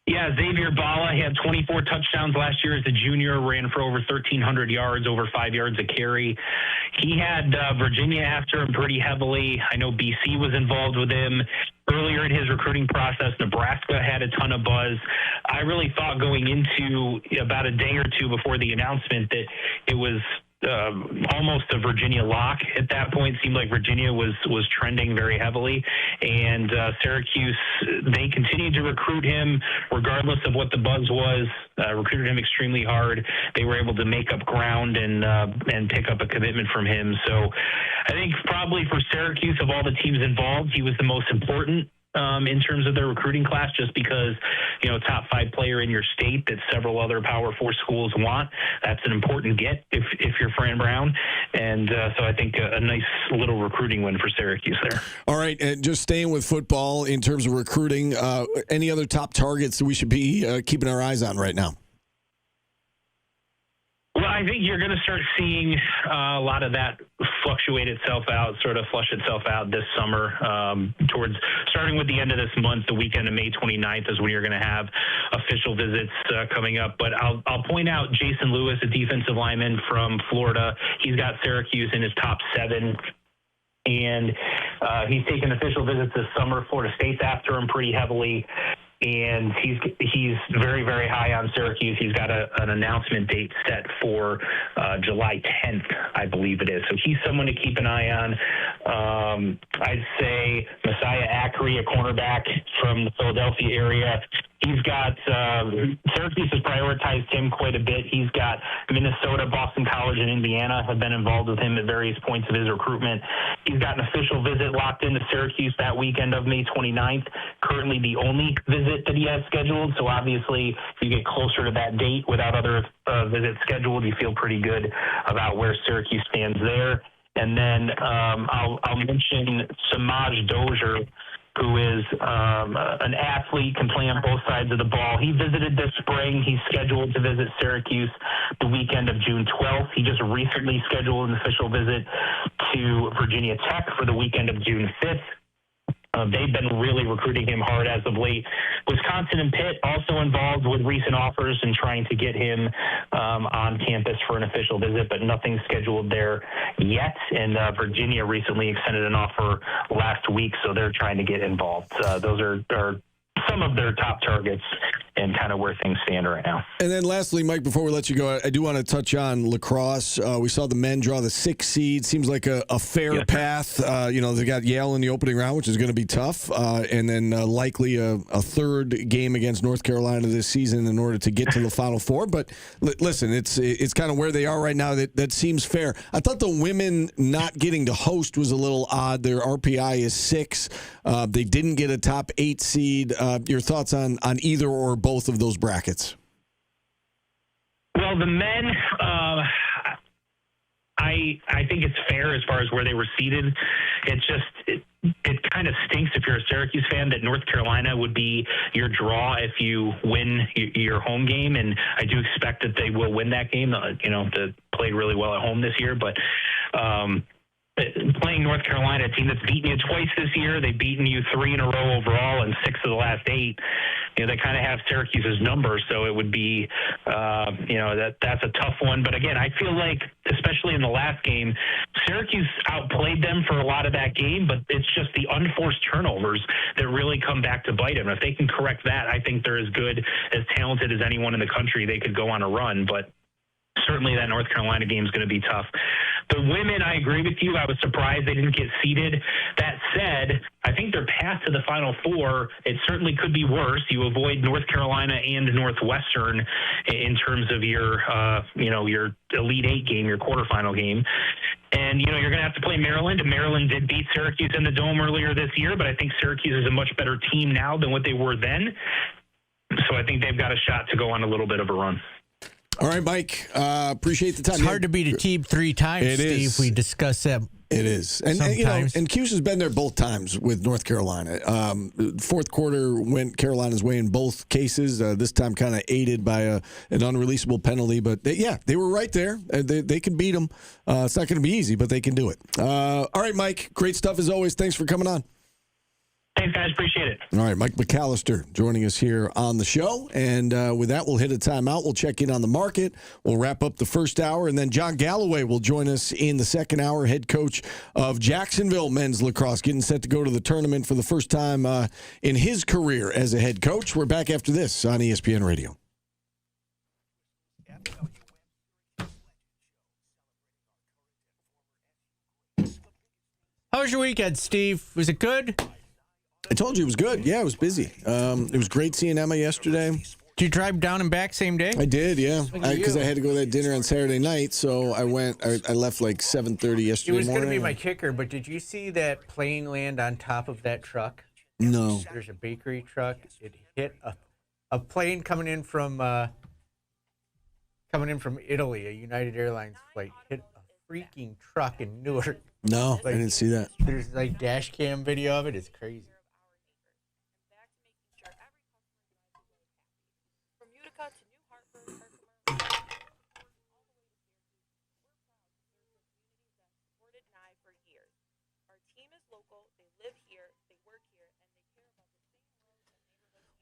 Yeah, Xavier Bala, he had 24 touchdowns last year as a junior, ran for over 1,300 yards, over 5 yards a carry. He had Virginia after him pretty heavily. I know BC was involved with him. Earlier in his recruiting process, Nebraska had a ton of buzz. I really thought going into about a day or two before the announcement that it was almost a Virginia lock at that point. Seemed like Virginia was trending very heavily, and Syracuse, they continued to recruit him regardless of what the buzz was. Recruited him extremely hard. They were able to make up ground and pick up a commitment from him. So I think probably for Syracuse, of all the teams involved, he was the most important in terms of their recruiting class, just because, top 5 player in your state that several other Power 4 schools want. That's an important get if you're Fran Brown. And so I think a nice little recruiting win for Syracuse there. All right, and just staying with football in terms of recruiting, any other top targets that we should be keeping our eyes on right now? Well, I think you're going to start seeing a lot of that flush itself out this summer, starting with the end of this month. The weekend of May 29th is when you're going to have official visits coming up. But I'll point out Jason Lewis, a defensive lineman from Florida. He's got Syracuse in his top 7. And he's taken official visits this summer. Florida State's after him pretty heavily. And he's very, very high on Syracuse. He's got an announcement date set for July 10th, I believe it is. So he's someone to keep an eye on. I'd say Messiah Ackery, a cornerback from the Philadelphia area. He's got Syracuse has prioritized him quite a bit. He's got Minnesota, Boston College, and Indiana have been involved with him at various points of his recruitment. He's got an official visit locked into Syracuse that weekend of May 29th, currently the only visit that he has scheduled. So obviously, if you get closer to that date without other visits scheduled, you feel pretty good about where Syracuse stands there. And then I'll mention Samaj Dozier, who is an athlete, can play on both sides of the ball. He visited this spring. He's scheduled to visit Syracuse the weekend of June 12th. He just recently scheduled an official visit to Virginia Tech for the weekend of June 5th. They've been really recruiting him hard as of late. Wisconsin and Pitt also involved with recent offers and trying to get him on campus for an official visit, but nothing scheduled there yet. And Virginia recently extended an offer last week, so they're trying to get involved. Those are some of their top targets and kind of where things stand right now. And then lastly, Mike, before we let you go, I do want to touch on lacrosse. We saw the men draw the 6th seed. Seems like a fair path. They got Yale in the opening round, which is going to be tough. And then likely a third game against North Carolina this season in order to get to the Final Four. But listen, it's kind of where they are right now. That seems fair. I thought the women not getting to host was a little odd. Their RPI is 6. They didn't get a top 8 seed. Your thoughts on either or both of those brackets? Well, the men, I think it's fair as far as where they were seated. It's just it kind of stinks if you're a Syracuse fan that North Carolina would be your draw if you win your home game, and I do expect that they will win that game. They played really well at home this year, but playing North Carolina, a team that's beaten you twice this year, they've beaten you 3 in a row overall and 6 of the last 8. They kind of have Syracuse's number, so it would be, that's a tough one. But again, I feel like, especially in the last game, Syracuse outplayed them for a lot of that game, but it's just the unforced turnovers that really come back to bite them. If they can correct that, I think they're as good, as talented as anyone in the country. They could go on a run, but certainly that North Carolina game is going to be tough. The women, I agree with you. I was surprised they didn't get seeded. That said, I think their path to the Final Four, it certainly could be worse. You avoid North Carolina and Northwestern in terms of your Elite Eight game, your quarterfinal game. And, you're going to have to play Maryland. And Maryland did beat Syracuse in the Dome earlier this year, but I think Syracuse is a much better team now than what they were then. So I think they've got a shot to go on a little bit of a run. All right, Mike. Appreciate the time. It's hard to beat a team 3 times, Steve. We discussed that. It is. And Cuse has been there both times with North Carolina. Fourth quarter went Carolina's way in both cases. This time kind of aided by an unreleasable penalty. But, they were right there. They can beat them. It's not going to be easy, but they can do it. All right, Mike. Great stuff as always. Thanks for coming on. Thanks, guys. Appreciate it. All right, Mike McAllister joining us here on the show. And with that, we'll hit a timeout. We'll check in on the market. We'll wrap up the first hour. And then John Galloway will join us in the second hour, head coach of Jacksonville men's lacrosse, getting set to go to the tournament for the first time in his career as a head coach. We're back after this on ESPN Radio. How was your weekend, Steve? Was it good? I told you it was good. Yeah, it was busy. It was great seeing Emma yesterday. Did you drive down and back same day? I did, yeah. Because I had to go to that dinner on Saturday night, so I went. I left like 7:30 yesterday morning. It was going to be my kicker, but did you see that plane land on top of that truck? No. There's a bakery truck. It hit a plane coming in from Italy. A United Airlines flight hit a freaking truck in Newark. No, I didn't see that. There's like dash cam video of it. It's crazy.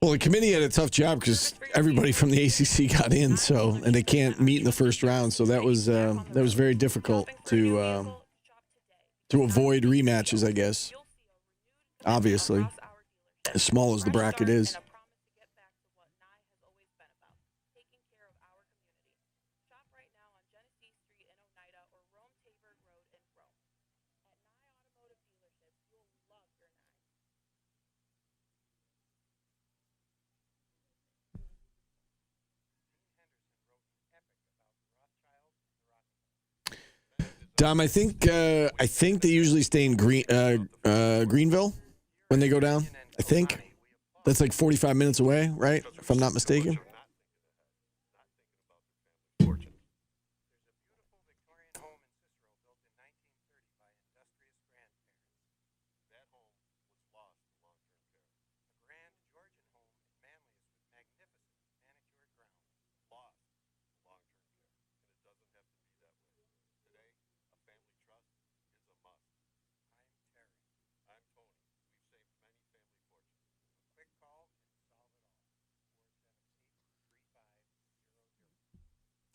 Well, the committee had a tough job because everybody from the ACC got in, and they can't meet in the first round. So that was very difficult to avoid rematches, I guess. Obviously, as small as the bracket is. Dom, I think they usually stay in Greenville when they go down. I think that's like 45 minutes away, right? If I'm not mistaken.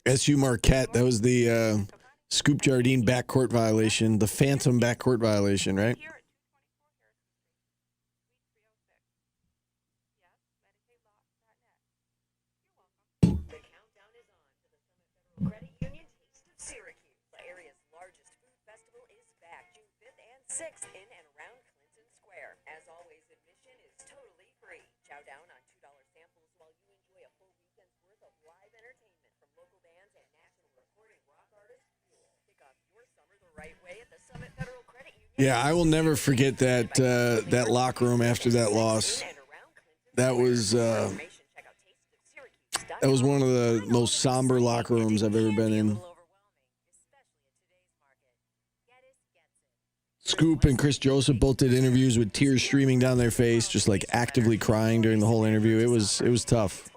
SU Marquette, that was the Scoop Jardine backcourt violation, the phantom backcourt violation, right? The countdown is on to the Summit Federal Credit Union Taste of Syracuse. The area's largest food festival is back June 5th and 6th in and around Clinton Square. As always, admission is totally free. Chow down on $2 samples while you enjoy a full weekend's worth of live entertainment from local bands and national recording rock artists. Kick off your summer the right way at the Summit Federal Credit Union. Yeah, I will never forget that that locker room after that loss. That was one of the most somber locker rooms I've ever been in. Scoop and Chris Joseph both did interviews with tears streaming down their face, just like actively crying during the whole interview. It was tough.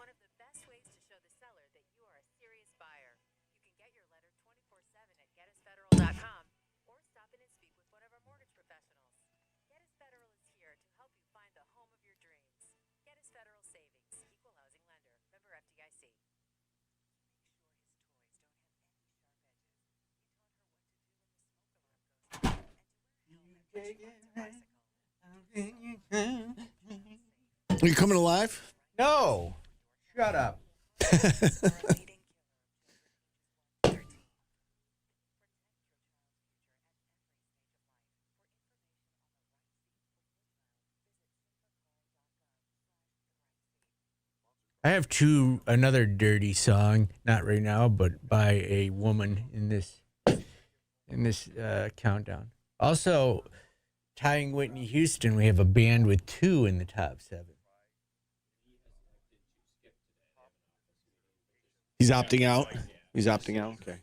Are you coming alive? No. Shut up. I have another dirty song, not right now, but by a woman in this countdown. Also, tying Whitney Houston, we have a band with 2 in the top 7. He's opting out. He's opting out. Okay.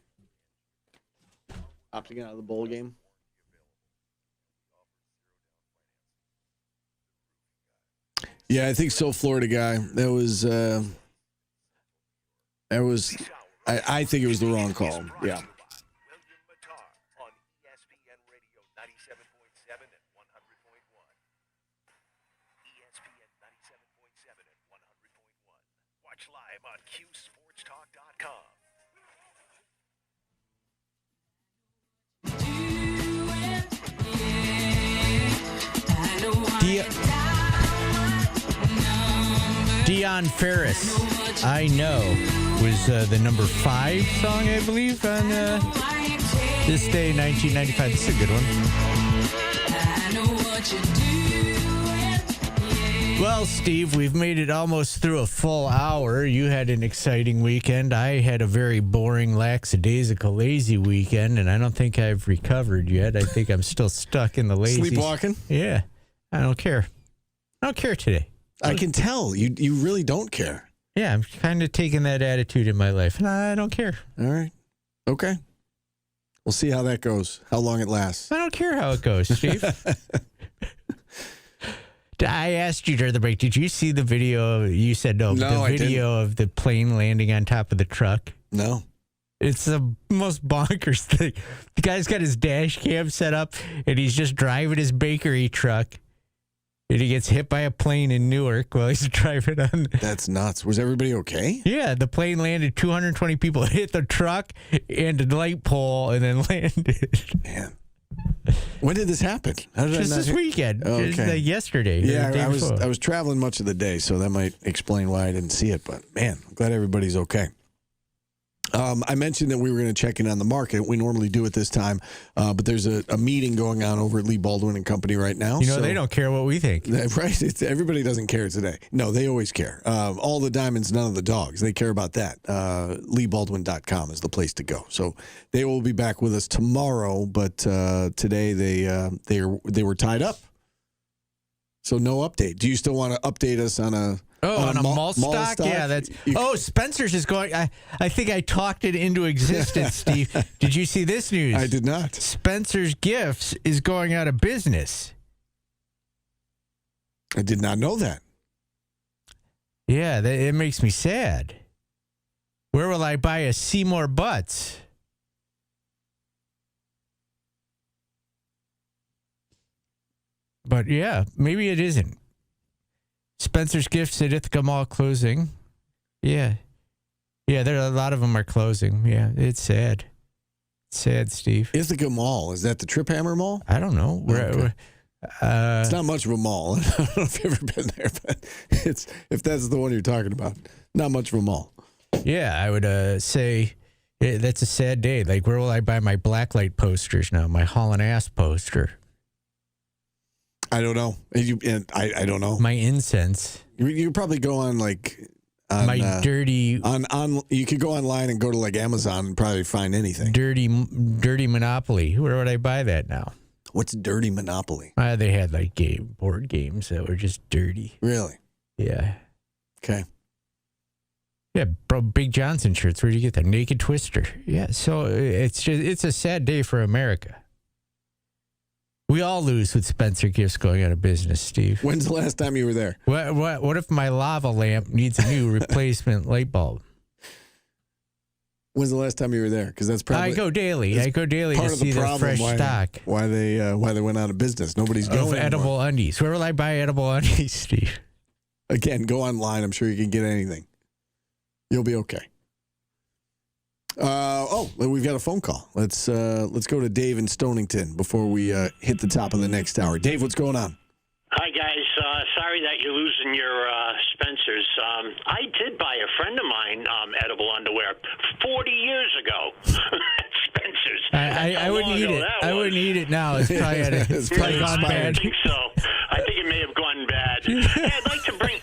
Opting out of the bowl game. Yeah, I think so. Florida guy. That was. I think it was the wrong call. Yeah. Watch live on CuseSportsTalk.com. Dion Ferris, I Know, was the number 5 song, I believe, on this day, 1995. This is a good one. Well, Steve, we've made it almost through a full hour. You had an exciting weekend. I had a very boring, lackadaisical, lazy weekend, and I don't think I've recovered yet. I think I'm still stuck in the lazy. Sleepwalking? Yeah. I don't care. I don't care today. I can tell. You really don't care. Yeah, I'm kind of taking that attitude in my life, and I don't care. All right. Okay. We'll see how that goes, how long it lasts. I don't care how it goes, Steve. I asked you during the break, did you see the video? You said no. No, the video of the plane landing on top of the truck? No. It's the most bonkers thing. The guy's got his dash cam set up, and he's just driving his bakery truck, and he gets hit by a plane in Newark while he's driving on. That's nuts. Was everybody okay? Yeah, the plane landed. 220 people hit the truck and the light pole, and then landed. Man. When did this happen? How did Just this weekend. Oh, okay. Just like yesterday. Yeah, the day before. I was traveling much of the day, so that might explain why I didn't see it. But man, I'm glad everybody's okay. I mentioned that we were going to check in on the market. We normally do at this time, but there's a meeting going on over at Lee Baldwin and Company right now. You know, they don't care what we think. Right? Everybody doesn't care today. No, they always care. All the diamonds, none of the dogs. They care about that. LeeBaldwin.com is the place to go. So they will be back with us tomorrow, but today they were tied up. So no update. Do you still want to update us on a... on a mall stock? Yeah, that's... Spencer's is going... I think I talked it into existence, Steve. Did you see this news? I did not. Spencer's Gifts is going out of business. I did not know that. Yeah, it makes me sad. Where will I buy a Seymour Butts? But yeah, maybe it isn't. Spencer's Gifts at Ithaca Mall closing. Yeah. Yeah, a lot of them are closing. Yeah, it's sad. It's sad, Steve. Ithaca Mall, is that the Trip Hammer Mall? I don't know. It's not much of a mall. I don't know if you've ever been there, but it's if that's the one you're talking about, not much of a mall. Yeah, I would say that's a sad day. Like, where will I buy my blacklight posters now? My hauling ass poster. I don't know. I don't know. My incense. You could probably go on my dirty on. You could go online and go to like Amazon and probably find anything. Dirty Monopoly. Where would I buy that now? What's Dirty Monopoly? They had like board games that were just dirty. Really? Yeah. Okay. Yeah, bro, Big Johnson shirts. Where'd you get that? Naked Twister. Yeah. So it's a sad day for America. We all lose with Spencer Gifts going out of business, Steve. When's the last time you were there? What if my lava lamp needs a new replacement light bulb? When's the last time you were there? Because that's probably I go daily to see the fresh stock. Why they went out of business? Nobody's going of edible undies. Where will I buy edible undies, Steve? Again, go online. I'm sure you can get anything. You'll be okay. We've got a phone call. Let's go to Dave in Stonington before we hit the top of the next hour. Dave, what's going on? Hi, guys. Sorry that you're losing your Spencers. I did buy a friend of mine edible underwear 40 years ago. Spencers. I wouldn't eat it. I wouldn't eat it now. It's probably gone bad. I don't think so. I think it may have gone bad. Hey, I'd like to bring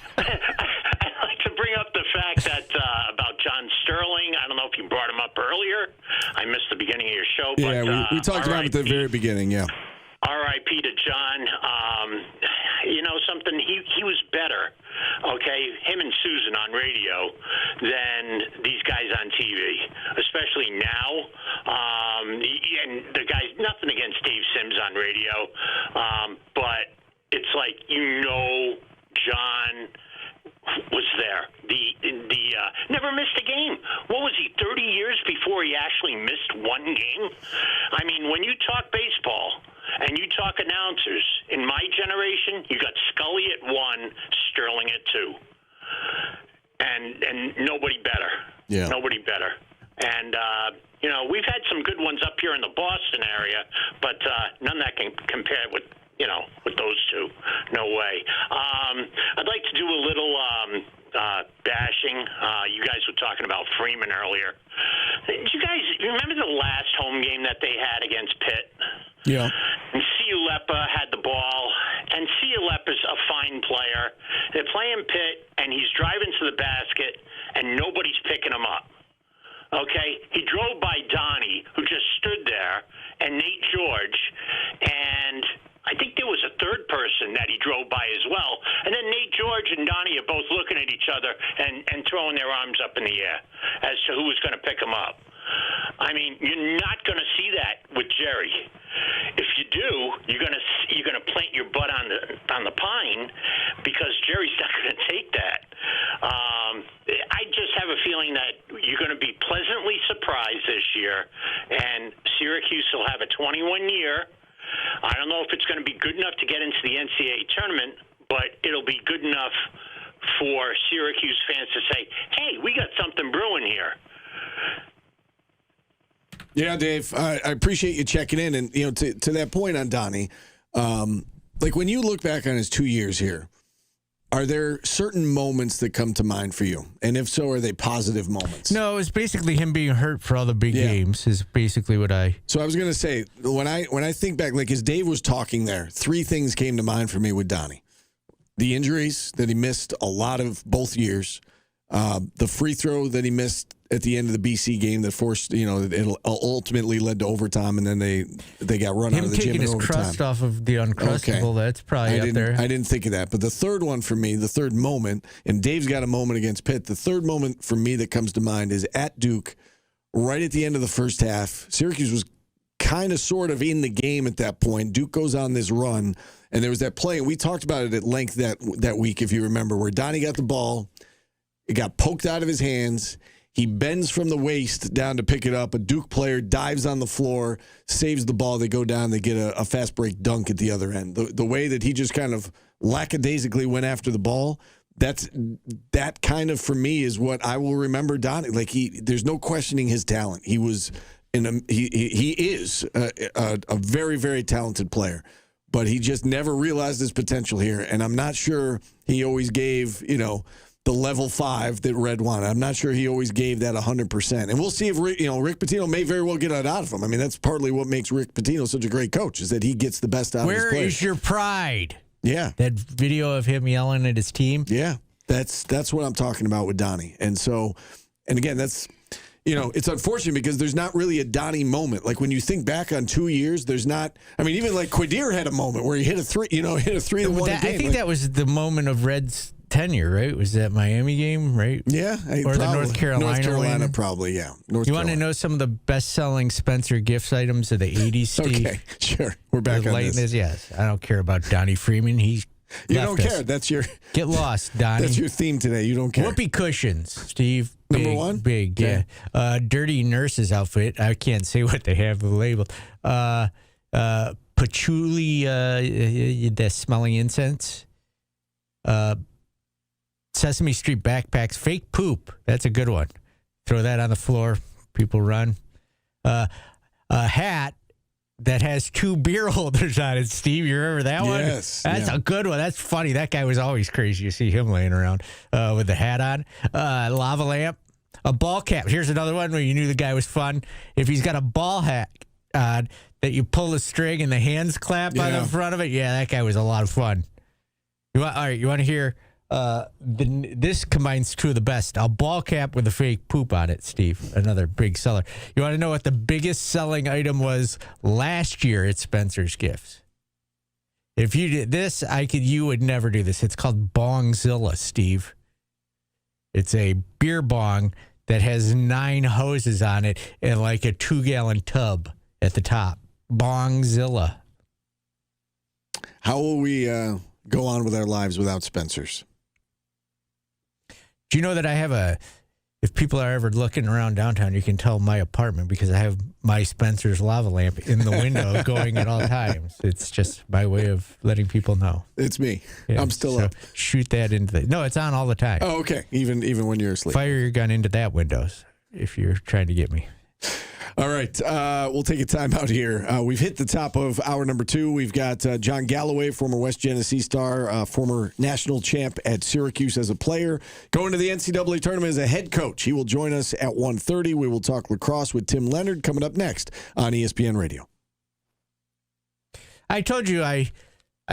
up the fact that about John Sterling. I don't know if you brought him up earlier. I missed the beginning of your show. But, yeah, we talked about it at the very beginning. Yeah. R.I.P. to John. Something, he was better, okay, him and Susan on radio than these guys on TV, especially now. And the guys, nothing against Dave Sims on radio, but it's like, John was there. Never missed a game. What was he, 30 years before he actually missed one game? I mean, when you talk baseball and you talk announcers, in my generation, you got Scully at 1, Sterling at 2. And nobody better. Yeah. Nobody better. And, we've had some good ones up here in the Boston area, but none that can compare with those two. No way. I'd like to do a little bashing. You guys were talking about Freeman earlier. Did you guys remember the last home game that they had against Pitt? Yeah. And Ciulepa had the ball, and Ciulepa's a fine player. They're playing Pitt, and he's driving to the basket, and nobody's picking him up. Okay? He drove by Donnie, who just stood there, and Nate George, and I think there was a third person that he drove by as well. And then Nate George and Donnie are both looking at each other and throwing their arms up in the air as to who was going to pick them up. I mean, you're not going to see that with Jerry. If you do, you're going to plant your butt on the pine because Jerry's not going to take that. I just have a feeling that you're going to be pleasantly surprised this year, and Syracuse will have a 21 year. I don't know if it's going to be good enough to get into the NCAA tournament, but it'll be good enough for Syracuse fans to say, hey, we got something brewing here. Yeah, Dave, I appreciate you checking in. And, to that point on Donnie, like when you look back on his 2 years here, are there certain moments that come to mind for you? And if so, are they positive moments? No, it's basically him being hurt for all the big games is basically what I... So I was going to say, when I think back, like as Dave was talking there, 3 things came to mind for me with Donnie. The injuries that he missed a lot of both years, the free throw that he missed at the end of the BC game that forced, it ultimately led to overtime, and then they got run out of the gym in overtime. Him taking his crust off of the Uncrustable, that's probably up there. I didn't think of that. But the third one for me, the third moment, and Dave's got a moment against Pitt, the third moment for me that comes to mind is at Duke, right at the end of the first half. Syracuse was kind of sort of in the game at that point. Duke goes on this run, and there was that play, and we talked about it at length that week, if you remember, where Donnie got the ball, it got poked out of his hands. He bends from the waist down to pick it up. A Duke player dives on the floor, saves the ball. They go down. They get a fast break dunk at the other end. The way that he just kind of lackadaisically went after the ball, that kind of, for me, is what I will remember Donnie. Like, there's no questioning his talent. He was he is a very, very talented player, but he just never realized his potential here. And I'm not sure he always gave, the level 5 that Red wanted. I'm not sure he always gave that 100%. And we'll see if Rick Pitino may very well get it out of him. I mean, that's partly what makes Rick Pitino such a great coach, is that he gets the best out of his players. Where is your pride? Yeah. That video of him yelling at his team? Yeah. That's what I'm talking about with Donnie. And so, and again, that's, it's unfortunate because there's not really a Donnie moment. Like, when you think back on 2 years, there's not. I mean, even like Quadir had a moment where he hit a 3 that won a game. I think that was the moment of Red's tenure, right? Was that Miami game, right? Yeah. Or the North Carolina win? Probably, yeah. You want to know some of the best-selling Spencer gifts items of the 80s, Steve? Okay, sure. We're back on this. Yes. I don't care about Donnie Freeman. You don't care. That's your... Get lost, Donnie. That's your theme today. You don't care. Whoopee cushions, Steve. Big, Number 1? Big, yeah. Dirty nurse's outfit. I can't say what they have labeled. Patchouli, the smelling incense. Sesame Street backpacks, fake poop. That's a good one. Throw that on the floor. People run. A hat that has 2 beer holders on it. Steve, you remember that one? Yes. That's a good one. That's funny. That guy was always crazy. You see him laying around with the hat on. Lava lamp. A ball cap. Here's another one where you knew the guy was fun. If he's got a ball hat on that you pull the string and the hands clap on the front of it, that guy was a lot of fun. All right, you want to hear... this combines 2 of the best. A ball cap with a fake poop on it, Steve. Another big seller. You want to know what the biggest selling item was last year at Spencer's Gifts? If you did this, you would never do this. It's called Bongzilla, Steve. It's a beer bong that has 9 hoses on it and like a 2-gallon tub at the top. Bongzilla. How will we go on with our lives without Spencer's? Do you know that I have if people are ever looking around downtown, you can tell my apartment because I have my Spencer's lava lamp in the window going at all times. It's just my way of letting people know. It's me. Yeah, I'm still up. Shoot that into no, it's on all the time. Oh, okay. Even when you're asleep. Fire your gun into that window if you're trying to get me. All right, we'll take a time out here. We've hit the top of hour number 2. We've got John Galloway, former West Genesee star, former national champ at Syracuse as a player, going to the NCAA tournament as a head coach. He will join us at 1:30. We will talk lacrosse with Tim Leonard coming up next on ESPN Radio. I told you I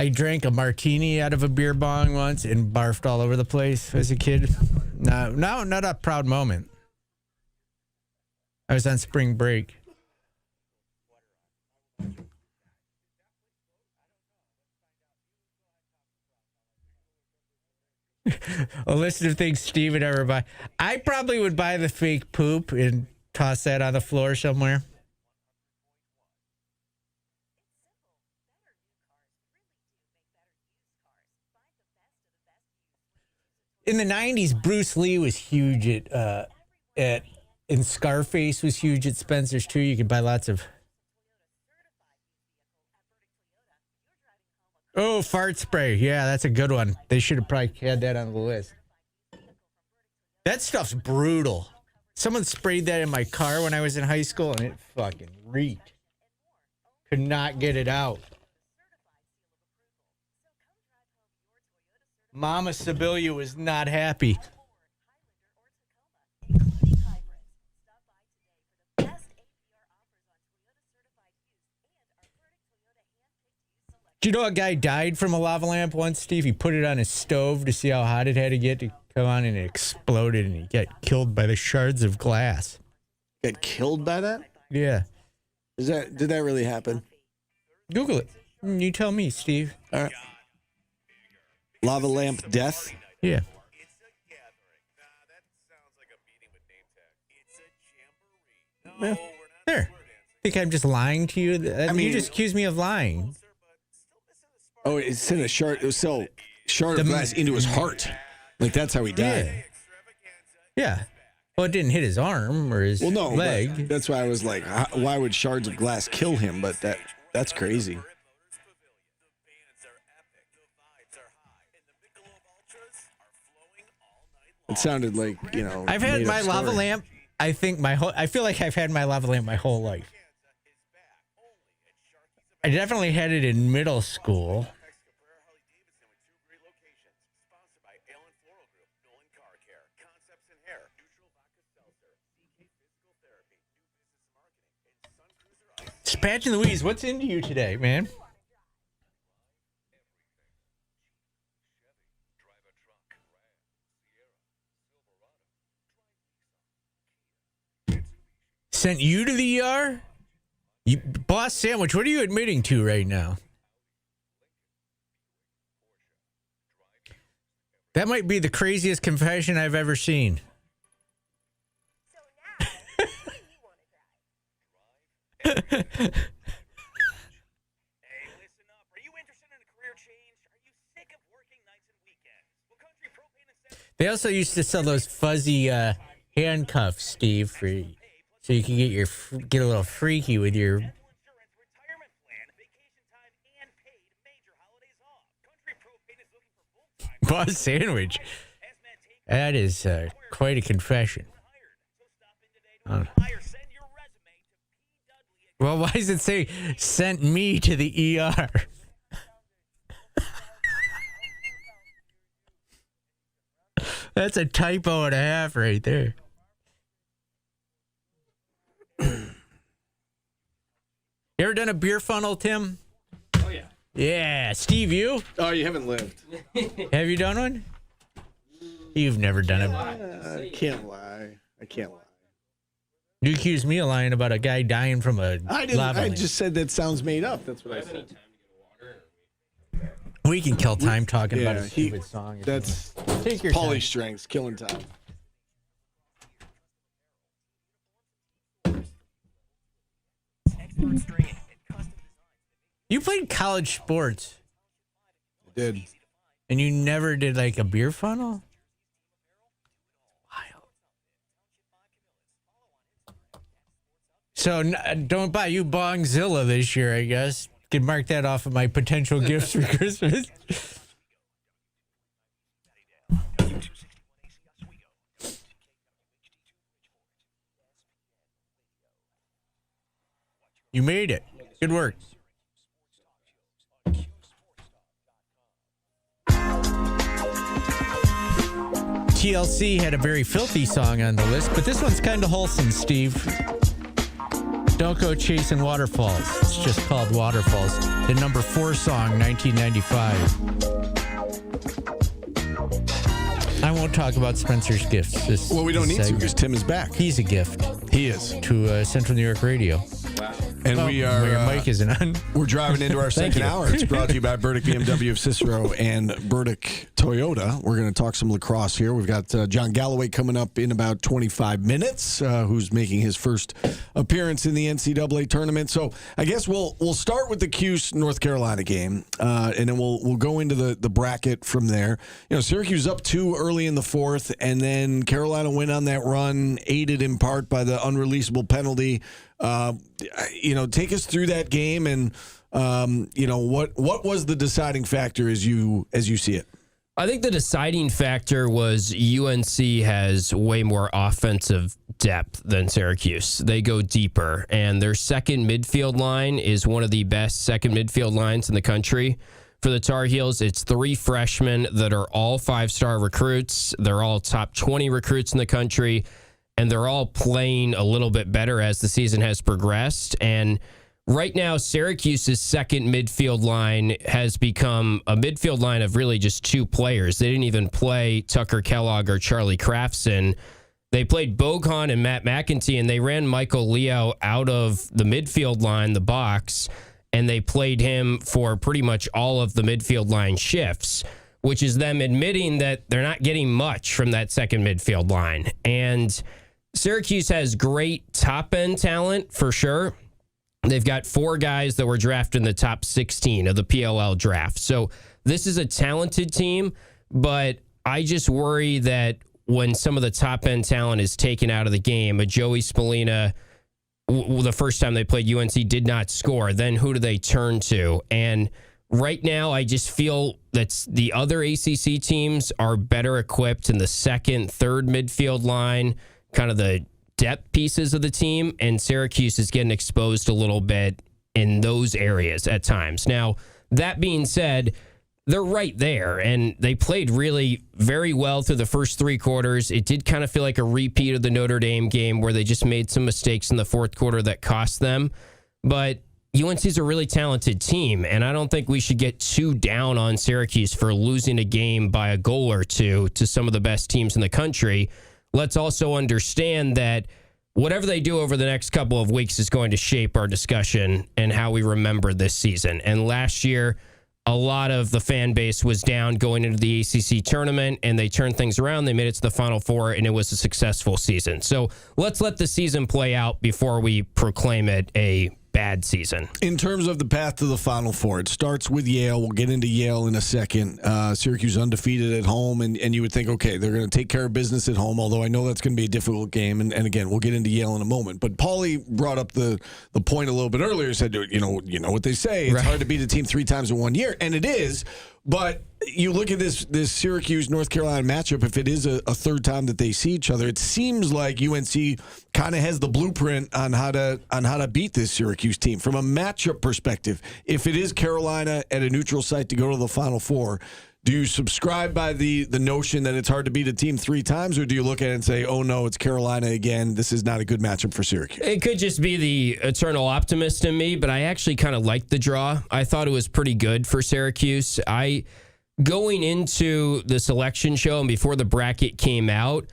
drank a martini out of a beer bong once and barfed all over the place as a kid. No, not a proud moment. I was on spring break. A list of things Steve would ever buy. I probably would buy the fake poop and toss that on the floor somewhere. In the 90s, Bruce Lee was huge and Scarface was huge at Spencer's, too. You could buy lots of... Oh, fart spray. Yeah, that's a good one. They should have probably had that on the list. That stuff's brutal. Someone sprayed that in my car when I was in high school, and it fucking reeked. Could not get it out. Mama Sibylla was not happy. Do you know a guy died from a lava lamp once, Steve? He put it on his stove to see how hot it had to get to come on, and it exploded, and he got killed by the shards of glass. Get killed by that? Yeah. Did that really happen? Google it. You tell me, Steve. All right. Lava lamp death? Yeah. Well, there. Think I'm just lying to you? You just accused me of lying. Oh, it sent a shard of glass into his heart. Like, that's how he died. Yeah. Well, it didn't hit his arm or his leg. That's why I was like, why would shards of glass kill him? But that's crazy. It sounded like, I've had made-up my lava story. lamp. I feel like I've had my lava lamp my whole life. I definitely had it in middle school. Patch and Louise, what's into you today, man? Sent you to the ER? Boss Sandwich, what are you admitting to right now? That might be the craziest confession I've ever seen. Hey, listen up. Are you interested in a career change? Are you sick of working nights and weekends? Well, Country Propane and They also used to sell those fuzzy handcuffs, Steve, so you can get a little freaky with your retirement plan, vacation time, and paid major holidays off. Country Propane is looking for full-time boss sandwich. That is quite a confession. Well, why does it say sent me to the ER? That's a typo and a half right there. You ever done a beer funnel, Tim? Oh, yeah. Yeah. Steve, you? Oh, you haven't lived. Have you done one? You've never done it. I can't lie. You accused me of lying about a guy dying from a I didn't. lava I lamp. just said that sounds made up. That's what I said. We can kill time talking about a stupid song. That's Take your Paulie time. strengths, killing time. You played college sports. I did. And you never did like a beer funnel? Wild. So don't buy you Bongzilla this year, I guess. Could mark that off of my potential gifts for Christmas. You made it. Good work. TLC had a very filthy song on the list, but this one's kind of wholesome, Steve. Don't go chasing waterfalls. It's just called Waterfalls. The number 4 song, 1995. I won't talk about Spencer's gifts. Well, we don't need to because Tim is back. He's a gift. He is. To Central New York Radio. And we are. Your mic isn't on. We're driving into our second hour. It's brought to you by Burdick BMW of Cicero and Burdick Toyota. We're going to talk some lacrosse here. We've got John Galloway coming up in about 25 minutes, who's making his first appearance in the NCAA tournament. So I guess we'll start with the Cuse North Carolina game, and then we'll go into the bracket from there. You know, Syracuse up 2 early in the fourth, and then Carolina went on that run, aided in part by the unreleasable penalty. Take us through that game, and what was the deciding factor as you see it? I think the deciding factor was UNC has way more offensive depth than Syracuse. They go deeper, and their second midfield line is one of the best second midfield lines in the country. For the Tar Heels, it's 3 freshmen that are all 5-star recruits. They're all top 20 recruits in the country, and they're all playing a little bit better as the season has progressed. And right now, Syracuse's second midfield line has become a midfield line of really just 2 players. They didn't even play Tucker Kellogg or Charlie Crafson. They played Bogan and Matt McEntee, and they ran Michael Leo out of the midfield line, the box, and they played him for pretty much all of the midfield line shifts, which is them admitting that they're not getting much from that second midfield line. And Syracuse has great top-end talent, for sure. They've got 4 guys that were drafted in the top 16 of the PLL draft. So this is a talented team, but I just worry that when some of the top-end talent is taken out of the game, a Joey Spallina, the first time they played UNC, did not score. Then who do they turn to? And Right now, I just feel that the other ACC teams are better equipped in the second, third midfield line, kind of the depth pieces of the team, and Syracuse is getting exposed a little bit in those areas at times. Now, that being said, they're right there, and they played really very well through the first three quarters. It did kind of feel like a repeat of the Notre Dame game where they just made some mistakes in the fourth quarter that cost them. But UNC's a really talented team, and I don't think we should get too down on Syracuse for losing a game by a goal or two to some of the best teams in the country. Let's also understand that whatever they do over the next couple of weeks is going to shape our discussion and how we remember this season. And last year, a lot of the fan base was down going into the ACC tournament, and they turned things around. They made it to the Final Four, and it was a successful season. So let's let the season play out before we proclaim it a bad season. In terms of the path to the Final Four, it starts with Yale. We'll get into Yale in a second. Syracuse undefeated at home, and you would think, okay, they're going to take care of business at home, although I know that's going to be a difficult game. And again, we'll get into Yale in a moment. But Paulie brought up the point a little bit earlier, said, you know what they say, it's hard to beat a team 3 times in 1 year, and it is. But you look at this Syracuse-North Carolina matchup, if it is a third time that they see each other, it seems like UNC kind of has the blueprint on how to beat this Syracuse team. From a matchup perspective, if it is Carolina at a neutral site to go to the Final Four, do you subscribe by the notion that it's hard to beat a team 3 times, or do you look at it and say, oh no, it's Carolina again, this is not a good matchup for Syracuse? It could just be the eternal optimist in me, but I actually kind of liked the draw. I thought it was pretty good for Syracuse. Going into the selection show and before the bracket came out,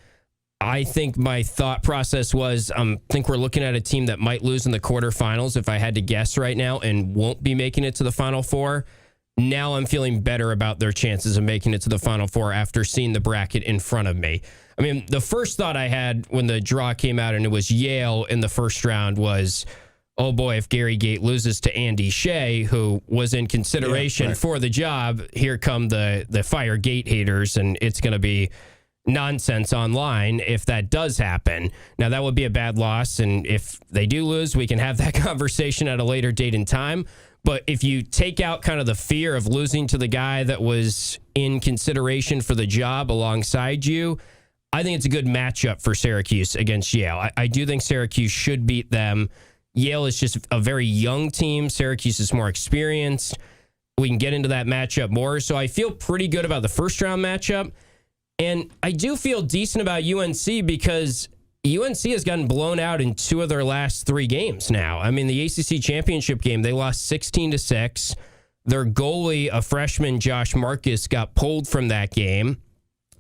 I think my thought process was, I think we're looking at a team that might lose in the quarterfinals, if I had to guess right now, and won't be making it to the Final Four. Now I'm feeling better about their chances of making it to the Final Four after seeing the bracket in front of me. I mean, the first thought I had when the draw came out and it was Yale in the first round was, oh boy, if Gary Gate loses to Andy Shea, who was in consideration for the job, here come the Fire Gate haters, and it's going to be nonsense online if that does happen. Now, that would be a bad loss, and if they do lose, we can have that conversation at a later date and time. But if you take out kind of the fear of losing to the guy that was in consideration for the job alongside you, I think it's a good matchup for Syracuse against Yale. I do think Syracuse should beat them. Yale is just a very young team. Syracuse is more experienced. We can get into that matchup more. So I feel pretty good about the first round matchup. And I do feel decent about UNC because UNC has gotten blown out in 2 of their last 3 games now. I mean, the ACC championship game, they lost 16-6. Their goalie, a freshman, Josh Marcus, got pulled from that game.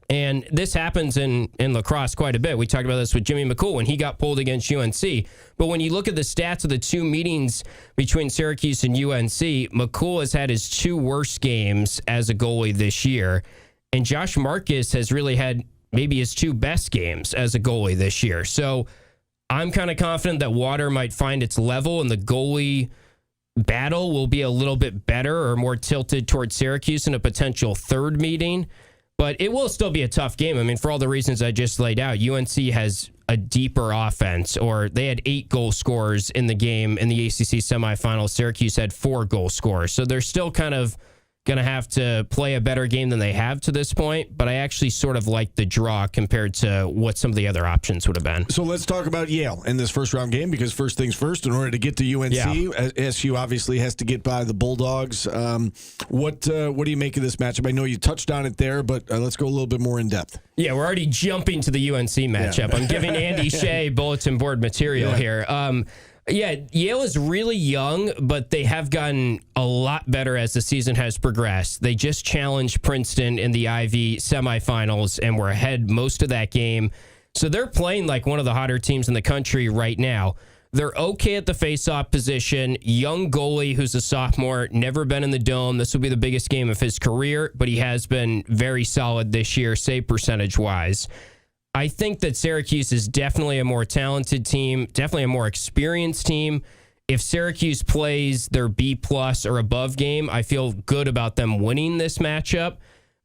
And this happens in lacrosse quite a bit. We talked about this with Jimmy McCool when he got pulled against UNC. But when you look at the stats of the 2 meetings between Syracuse and UNC, McCool has had his 2 worst games as a goalie this year. And Josh Marcus has really had maybe his 2 best games as a goalie this year. So I'm kind of confident that water might find its level and the goalie battle will be a little bit better or more tilted towards Syracuse in a potential third meeting. But it will still be a tough game. I mean, for all the reasons I just laid out, UNC has a deeper offense, or they had 8 goal scorers in the game in the ACC semifinals. Syracuse had 4 goal scorers. So they're still kind of going to have to play a better game than they have to this point, but I actually sort of like the draw compared to what some of the other options would have been. So let's talk about Yale in this first round game, because first things first, in order to get to UNC, SU obviously has to get by the Bulldogs. What do you make of this matchup? I know you touched on it there, but let's go a little bit more in depth. Yeah, we're already jumping to the UNC matchup. I'm giving Andy Shea bulletin board material here. Yale is really young, but they have gotten a lot better as the season has progressed. They just challenged Princeton in the Ivy semifinals and were ahead most of that game. So they're playing like one of the hotter teams in the country right now. They're okay at the faceoff position. Young goalie who's a sophomore, never been in the Dome. This will be the biggest game of his career, but he has been very solid this year, save percentage-wise. I think that Syracuse is definitely a more talented team, definitely a more experienced team. If Syracuse plays their B+ or above game, I feel good about them winning this matchup.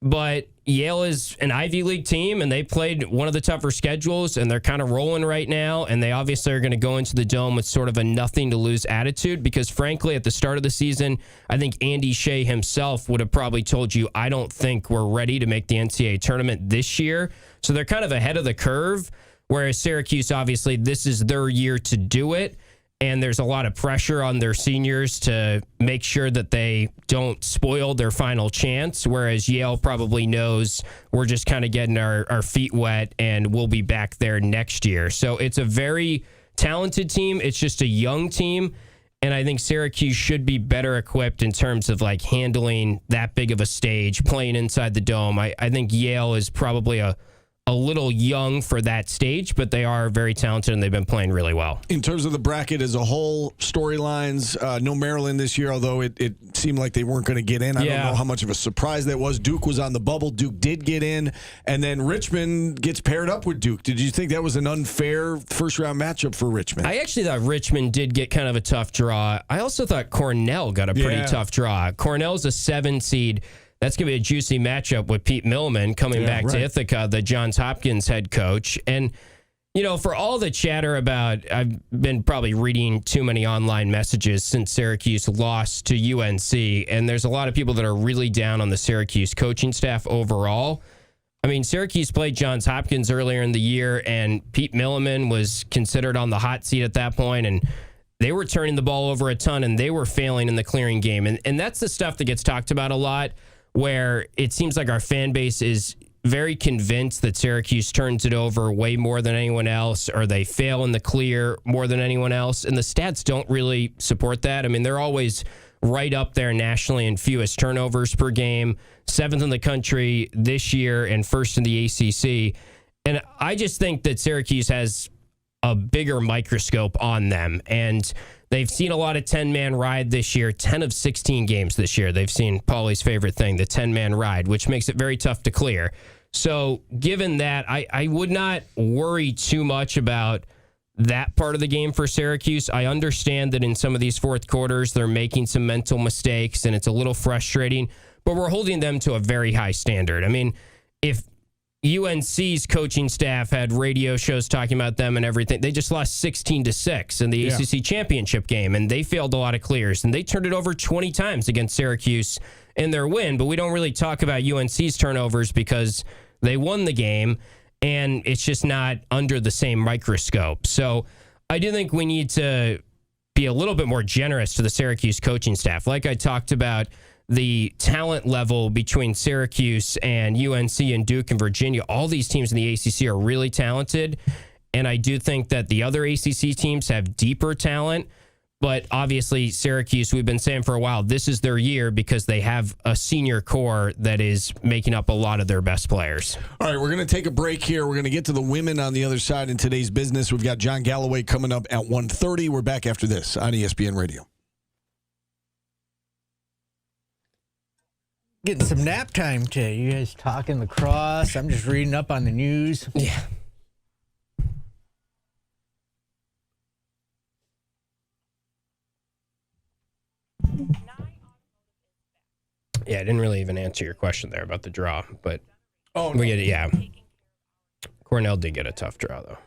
But Yale is an Ivy League team, and they played one of the tougher schedules, and they're kind of rolling right now. And they obviously are going to go into the Dome with sort of a nothing-to-lose attitude because, frankly, at the start of the season, I think Andy Shea himself would have probably told you, I don't think we're ready to make the NCAA tournament this year. So they're kind of ahead of the curve, whereas Syracuse, obviously, this is their year to do it. And there's a lot of pressure on their seniors to make sure that they don't spoil their final chance, whereas Yale probably knows we're just kind of getting our feet wet and we'll be back there next year. So it's a very talented team. It's just a young team. And I think Syracuse should be better equipped in terms of like handling that big of a stage, playing inside the Dome. I think Yale is probably a little young for that stage, but they are very talented and they've been playing really well. In terms of the bracket as a whole, storylines, no Maryland this year, although it seemed like they weren't going to get in. I don't know how much of a surprise that was. Duke was on the bubble. Duke did get in, and then Richmond gets paired up with Duke. Did you think that was an unfair first-round matchup for Richmond? I actually thought Richmond did get kind of a tough draw. I also thought Cornell got a pretty tough draw. Cornell's a 7 seed. That's going to be a juicy matchup with Pete Millman coming back to Ithaca, the Johns Hopkins head coach. And, you know, for all the chatter about, I've been probably reading too many online messages since Syracuse lost to UNC, and there's a lot of people that are really down on the Syracuse coaching staff overall. I mean, Syracuse played Johns Hopkins earlier in the year, and Pete Millman was considered on the hot seat at that point, and they were turning the ball over a ton, and they were failing in the clearing game. And that's the stuff that gets talked about a lot, where it seems like our fan base is very convinced that Syracuse turns it over way more than anyone else, or they fail in the clear more than anyone else. And the stats don't really support that. I mean, they're always right up there nationally in fewest turnovers per game, 7th in the country this year and 1st in the ACC. And I just think that Syracuse has a bigger microscope on them. And they've seen a lot of 10-man ride this year, 10 of 16 games this year. They've seen Paulie's favorite thing, the 10-man ride, which makes it very tough to clear. So given that, I would not worry too much about that part of the game for Syracuse. I understand that in some of these fourth quarters, they're making some mental mistakes, and it's a little frustrating, but we're holding them to a very high standard. I mean, if UNC's coaching staff had radio shows talking about them and everything, they just lost 16-6 in the ACC championship game, and they failed a lot of clears, and they turned it over 20 times against Syracuse in their win. But we don't really talk about UNC's turnovers because they won the game, and it's just not under the same microscope. So I do think we need to be a little bit more generous to the Syracuse coaching staff. Like I talked about, the talent level between Syracuse and UNC and Duke and Virginia, all these teams in the ACC are really talented. And I do think that the other ACC teams have deeper talent. But obviously, Syracuse, we've been saying for a while, this is their year because they have a senior core that is making up a lot of their best players. All right, we're going to take a break here. We're going to get to the women on the other side in today's business. We've got John Galloway coming up at 1:30. We're back after this on ESPN Radio. Getting some nap time today. You guys talking lacrosse. I'm just reading up on the news. Yeah. Yeah, I didn't really even answer your question there about the draw, but we get it. Yeah. Cornell did get a tough draw, though.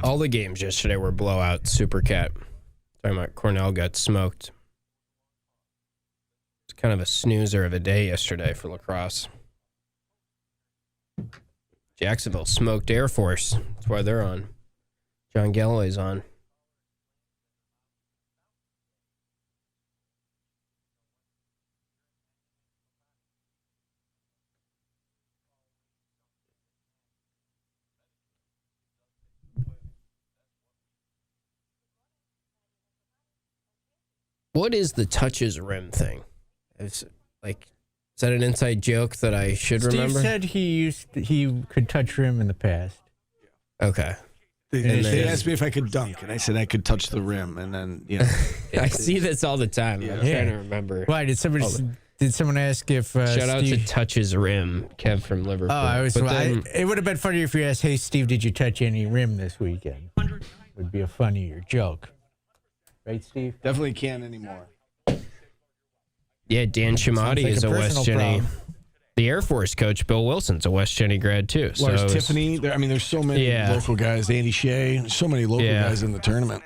All the games yesterday were blowouts. Super Cat. Talking about Cornell got smoked. kind of a snoozer of a day yesterday for lacrosse. Jacksonville smoked Air Force. That's why they're on. John Galloway's on. What is the touches rim thing? Is that an inside joke that I should remember? Steve said he could touch rim in the past. Okay. They asked me if I could dunk, and I said I could touch the rim, and then I see this all the time. I'm trying to remember. Why did someone ask if shout out to Touches Rim, Kev from Liverpool? Oh, it would have been funnier if you asked, "Hey Steve, did you touch any rim this weekend?" Would be a funnier joke. Right, Steve? Definitely can't anymore. Yeah, Dan Chamati is a West Jenny. The Air Force coach, Bill Wilson's a West Jenny grad, too. Lars Tiffany. There's so many local guys. Andy Shea. So many local guys in the tournament.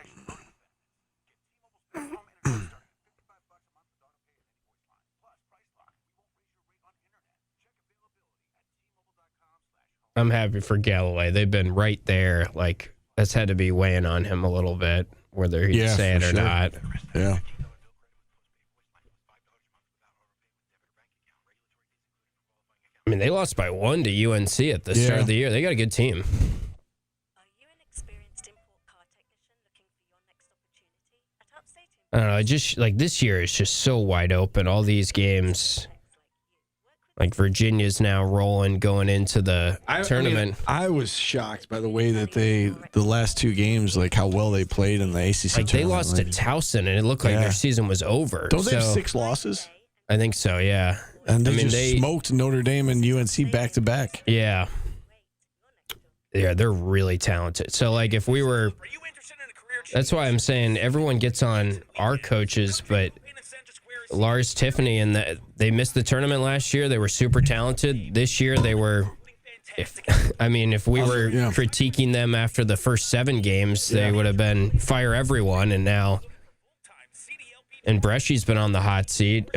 I'm happy for Galloway. They've been right there. That's had to be weighing on him a little bit, whether he's saying it or not. Yeah. I mean, they lost by 1 to UNC at the start of the year. They got a good team. I don't know. Just this year is just so wide open. All these games, Virginia's now rolling going into the tournament. I was shocked by the way that the last 2 games, how well they played in the ACC tournament. They lost to Towson, and it looked like their season was over. Don't they have 6 losses? I think so, yeah. And they smoked Notre Dame and UNC back-to-back. Yeah. Yeah, they're really talented. So, if we were... That's why I'm saying everyone gets on our coaches, but Lars Tiffany, they missed the tournament last year. They were super talented. This year, they were... If we were critiquing them after the first 7 games, they would have been fire everyone, and now... And Bresci's been on the hot seat.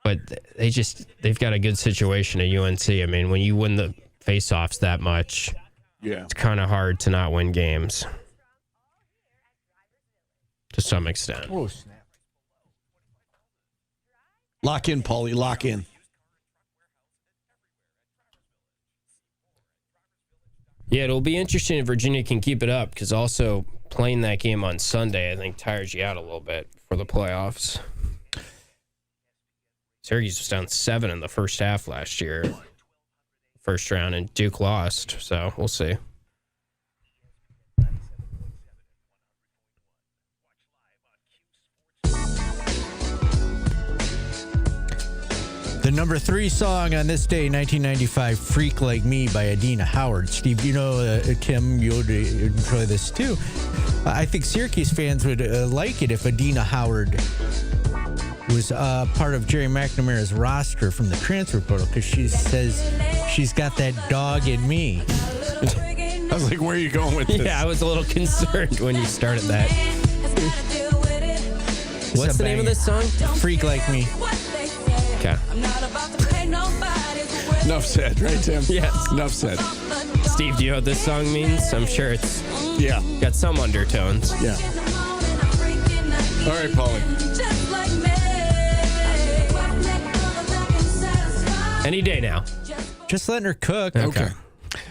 But they've got a good situation at UNC. I mean, when you win the face-offs that much, it's kind of hard to not win games. To some extent. Oh, snap. Lock in, Paulie. Lock in. Yeah, it'll be interesting if Virginia can keep it up, because also playing that game on Sunday, I think, tires you out a little bit for the playoffs. Syracuse was down 7 in the first half last year. First round, and Duke lost, so we'll see. The number 3 song on this day, 1995, Freak Like Me by Adina Howard. Steve, Kim, you would enjoy this too. I think Syracuse fans would like it if Adina Howard was part of Jerry McNamara's roster from the transfer portal, because she says she's got that dog in me. I was like, where are you going with this? Yeah, I was a little concerned when you started that. What's the name of this song? Freak Like Me. Okay. Enough said, right, Tim? Yes. Enough said. Steve, do you know what this song means? I'm sure it's got some undertones. Yeah. All right, Paulie. Any day now. Just letting her cook. Okay.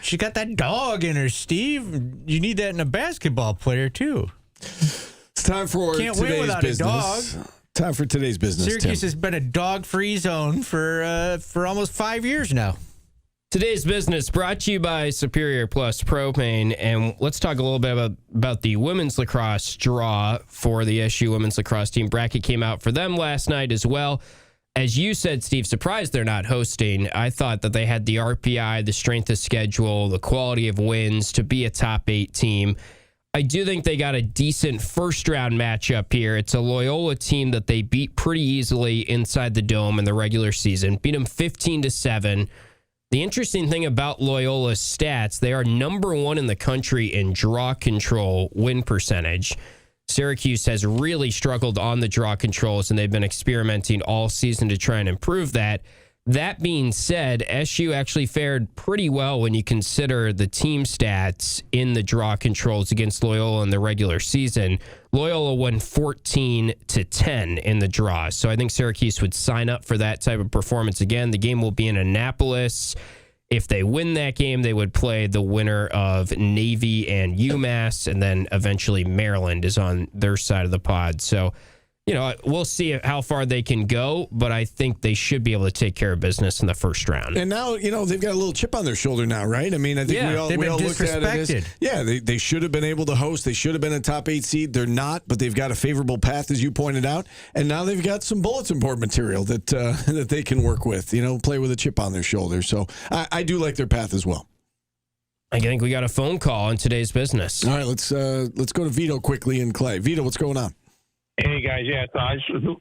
She got that dog in her, Steve. You need that in a basketball player, too. It's time for Can't win today's without business. a dog. Time for today's business, Syracuse Tim. has been a dog-free zone for almost 5 years now. Today's business brought to you by Superior Plus Propane, and let's talk a little bit about the women's lacrosse draw for the SU women's lacrosse team. Bracket came out for them last night as well. As you said, Steve, surprised they're not hosting. I thought that they had the RPI, the strength of schedule, the quality of wins to be a top 8 team. I do think they got a decent first-round matchup here. It's a Loyola team that they beat pretty easily inside the Dome in the regular season. Beat them 15-7. The interesting thing about Loyola's stats, they are number 1 in the country in draw control win percentage. Syracuse has really struggled on the draw controls, and they've been experimenting all season to try and improve that. That being said, SU actually fared pretty well when you consider the team stats in the draw controls against Loyola in the regular season. Loyola won 14-10 in the draw. So I think Syracuse would sign up for that type of performance again. The game will be in Annapolis. If they win that game, they would play the winner of Navy and UMass, and then eventually Maryland is on their side of the pod. So, we'll see how far they can go, but I think they should be able to take care of business in the first round. And now, they've got a little chip on their shoulder now, right? I mean, I think we all looked at it as, they should have been able to host. They should have been a top 8 seed. They're not, but they've got a favorable path, as you pointed out. And now they've got some bulletin board material that that they can work with, play with a chip on their shoulder. So I do like their path as well. I think we got a phone call on today's business. All right, let's go to Vito quickly and Clay. Vito, what's going on? Hey, guys. Yeah, so a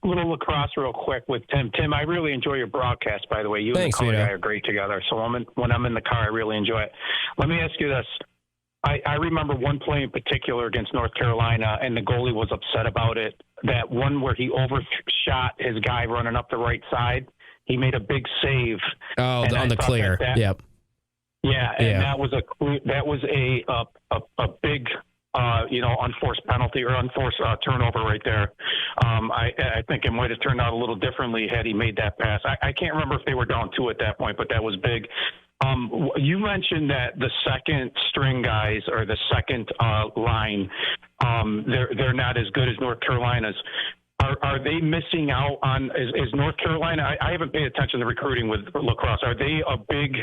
little lacrosse real quick with Tim. Tim, I really enjoy your broadcast, by the way. You Thanks, and the Vito. guy are great together. So when I'm in the car, I really enjoy it. Let me ask you this. I remember one play in particular against North Carolina, and the goalie was upset about it. That one where he overshot his guy running up the right side. He made a big save. Oh, on the clear. Yep. Yeah, and that was a big unforced penalty or unforced turnover right there. I think it might have turned out a little differently had he made that pass. I can't remember if they were down 2 at that point, but that was big. You mentioned that the second string guys or the second line, they're not as good as North Carolina's. Are they missing out on? Is North Carolina? I haven't paid attention to recruiting with lacrosse. Are they a big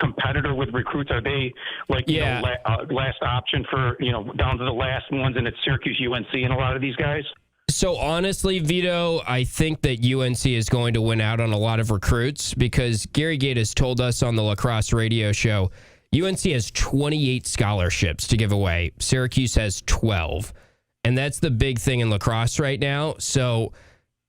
competitor with recruits? Are they last option for down to the last ones, and it's Syracuse, UNC, and a lot of these guys? So honestly, Vito, I think that UNC is going to win out on a lot of recruits because Gary Gate has told us on the lacrosse radio show, UNC has 28 scholarships to give away. Syracuse has 12. And that's the big thing in lacrosse right now. So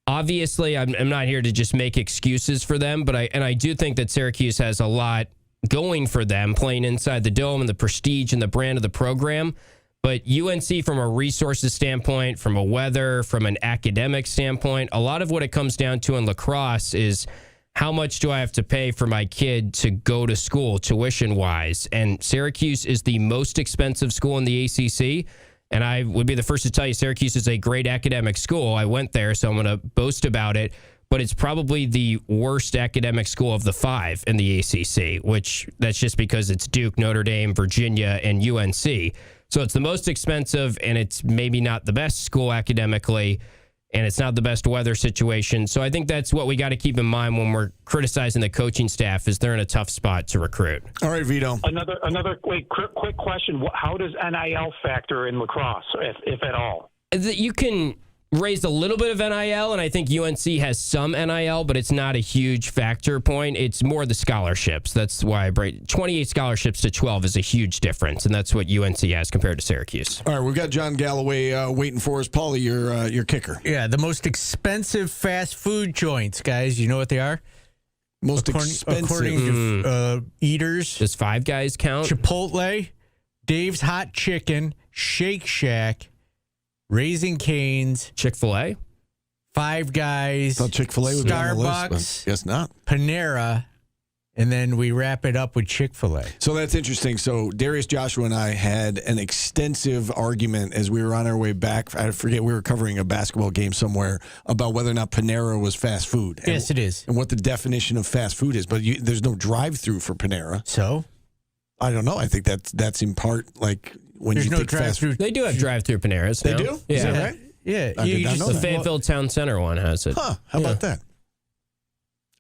obviously, I'm not here to just make excuses for them, but I do think that Syracuse has a lot going for them, playing inside the dome and the prestige and the brand of the program. But UNC, from a resources standpoint, from a weather, from an academic standpoint, a lot of what it comes down to in lacrosse is how much do I have to pay for my kid to go to school tuition-wise? And Syracuse is the most expensive school in the ACC. And I would be the first to tell you Syracuse is a great academic school. I went there, so I'm going to boast about it. But it's probably the worst academic school of the 5 in the ACC, which that's just because it's Duke, Notre Dame, Virginia, and UNC. So it's the most expensive, and it's maybe not the best school academically, and it's not the best weather situation. So I think that's what we got to keep in mind when we're criticizing the coaching staff is they're in a tough spot to recruit. All right, Vito. Another quick question. How does NIL factor in lacrosse, if at all? You can raise a little bit of NIL, and I think UNC has some NIL, but it's not a huge factor point. It's more the scholarships. That's why I break 28 scholarships to 12 is a huge difference, and that's what UNC has compared to Syracuse. All right, we've got John Galloway waiting for us. Paulie, your kicker. Yeah, the most expensive fast food joints, guys. You know what they are? Expensive. According to Eaters. Does Five Guys count? Chipotle, Dave's Hot Chicken, Shake Shack, Raising Cane's, Chick-fil-A, Five Guys, I thought Chick-fil-A would be on the Starbucks, list, but guess not. Panera, and then we wrap it up with Chick-fil-A. So that's interesting. So Darius, Joshua, and I had an extensive argument as we were on our way back. I forget, we were covering a basketball game somewhere about whether or not Panera was fast food. Yes, it is. And what the definition of fast food is. But there's no drive-through for Panera. So? I don't know. I think that's in part like when There's you no think fast food. They do have drive-through Paneras. They now. do? Yeah. Is that right? Yeah. I did not know The that. Fayetteville Town Center one has it. Huh. How about that?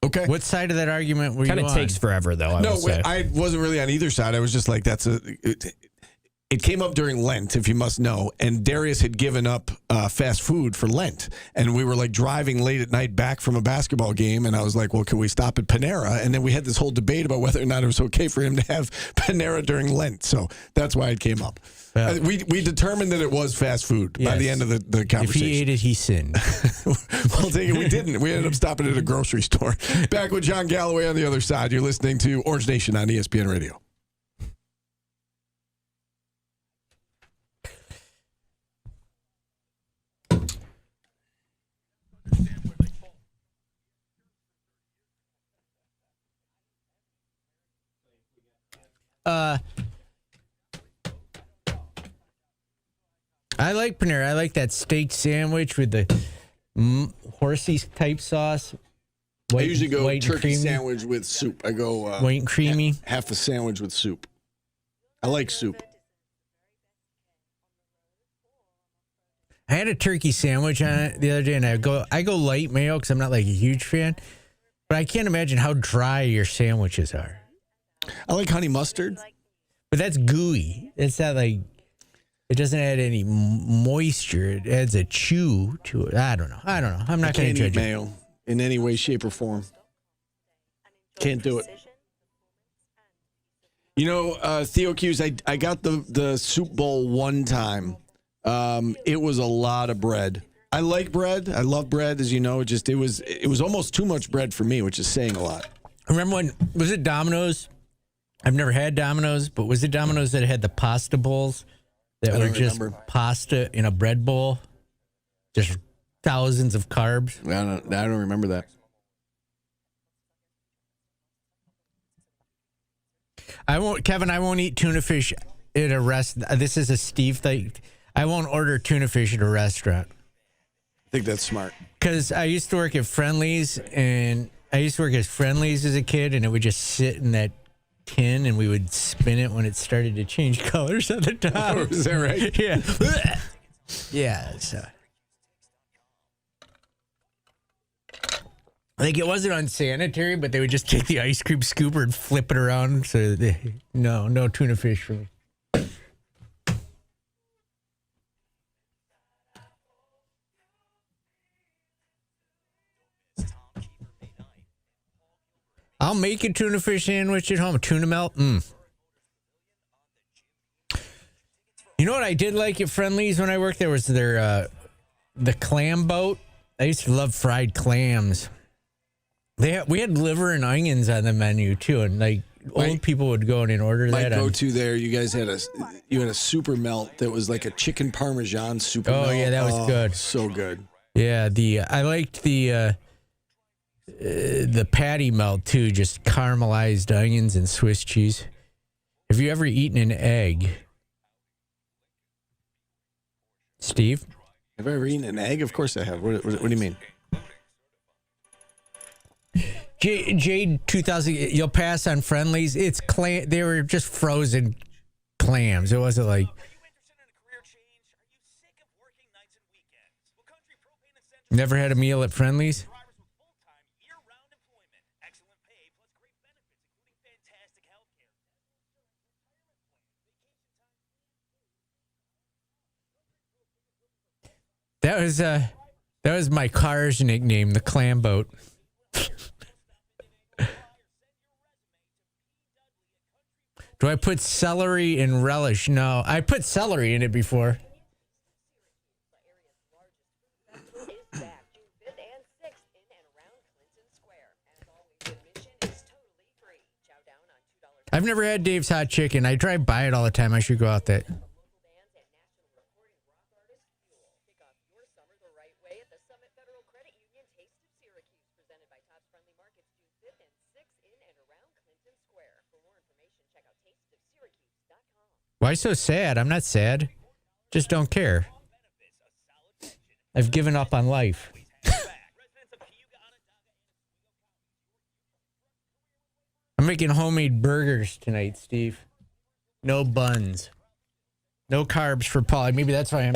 Okay. What side of that argument were you on? Kind of takes forever, though, I would say. I wasn't really on either side. I was just like, it came up during Lent, if you must know, and Darius had given up fast food for Lent. And we were like driving late at night back from a basketball game, and I was like, well, can we stop at Panera? And then we had this whole debate about whether or not it was okay for him to have Panera during Lent. So that's why it came up. We determined that it was fast food by the end of the conversation. If he ate it, he sinned. Well, take it. We didn't. We ended up stopping at a grocery store. Back with John Galloway on the other side. You're listening to Orange Nation on ESPN Radio. I like Panera. I like that steak sandwich with the horsey type sauce. I usually go turkey sandwich with soup. I go white and creamy. Half a sandwich with soup. I like soup. I had a turkey sandwich on it the other day, and I go light mayo because I'm not like a huge fan. But I can't imagine how dry your sandwiches are. I like honey mustard. But that's gooey. It's not like, it doesn't add any moisture. It adds a chew to it. I don't know. I'm not going to judge mayo in any way, shape, or form. Can't do it. You know, Theo Cuse, I got the soup bowl one time. It was a lot of bread. I like bread. I love bread, as you know. It was almost too much bread for me, which is saying a lot. Remember when, was it Domino's? I've never had Domino's, but was it Domino's that had the pasta bowls that were just pasta in a bread bowl? Just thousands of carbs. I don't remember that. I won't eat tuna fish at a restaurant. This is a Steve thing. I won't order tuna fish at a restaurant. I think that's smart. Because I used to work at Friendly's, and I used to work at Friendly's as a kid, and it would just sit in that tin, and we would spin it when it started to change colors at the top. Oh, is that right? Yeah. Yeah. So. Like, it wasn't unsanitary, but they would just take the ice cream scooper and flip it around. So, no tuna fish for me. I'll make a tuna fish sandwich at home. Tuna melt. You know what I did like at Friendly's when I worked there was their the clam boat. I used to love fried clams. We had liver and onions on the menu too, and like old people would go in and order that. My go-to there, you guys had a super melt that was like a chicken parmesan super melt. Oh yeah, that was good. So good. Yeah, I liked the patty melt too, just caramelized onions and Swiss cheese. Have you ever eaten an egg, Steve? Have I ever eaten an egg? Of course I have. What do you mean? Jade 2000, you'll pass on Friendly's. It's clam. They were just frozen clams. It wasn't like. Never had a meal at Friendly's? That was my car's nickname, the clam boat. Do I put celery and relish? No, I put celery in it before. I've never had Dave's Hot Chicken. I drive by it all the time. I should go out there. Why so sad? I'm not sad. Just don't care. I've given up on life. I'm making homemade burgers tonight, Steve. No buns. No carbs for Paulie. Maybe that's why I'm...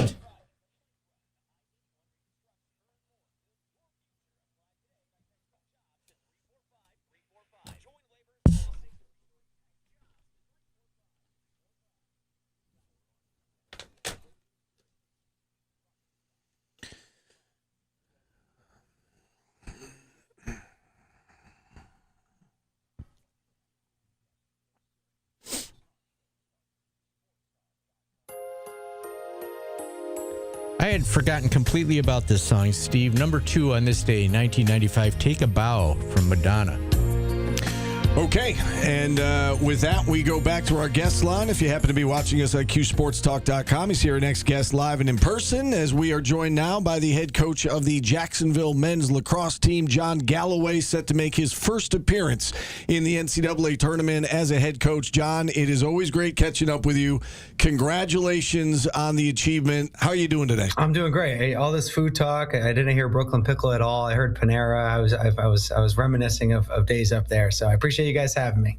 I had forgotten completely about this song, Steve. Number 2 on this day, 1995, Take a Bow from Madonna. Okay, and with that, we go back to our guest line. If you happen to be watching us at QSportsTalk.com, he's here, our next guest live and in person, as we are joined now by the head coach of the Jacksonville men's lacrosse team, John Galloway, set to make his first appearance in the NCAA tournament as a head coach. John, it is always great catching up with you. Congratulations on the achievement. How are you doing today? I'm doing great. Hey, all this food talk, I didn't hear Brooklyn Pickle at all. I heard Panera. I was reminiscing of days up there, so I appreciate you guys having me.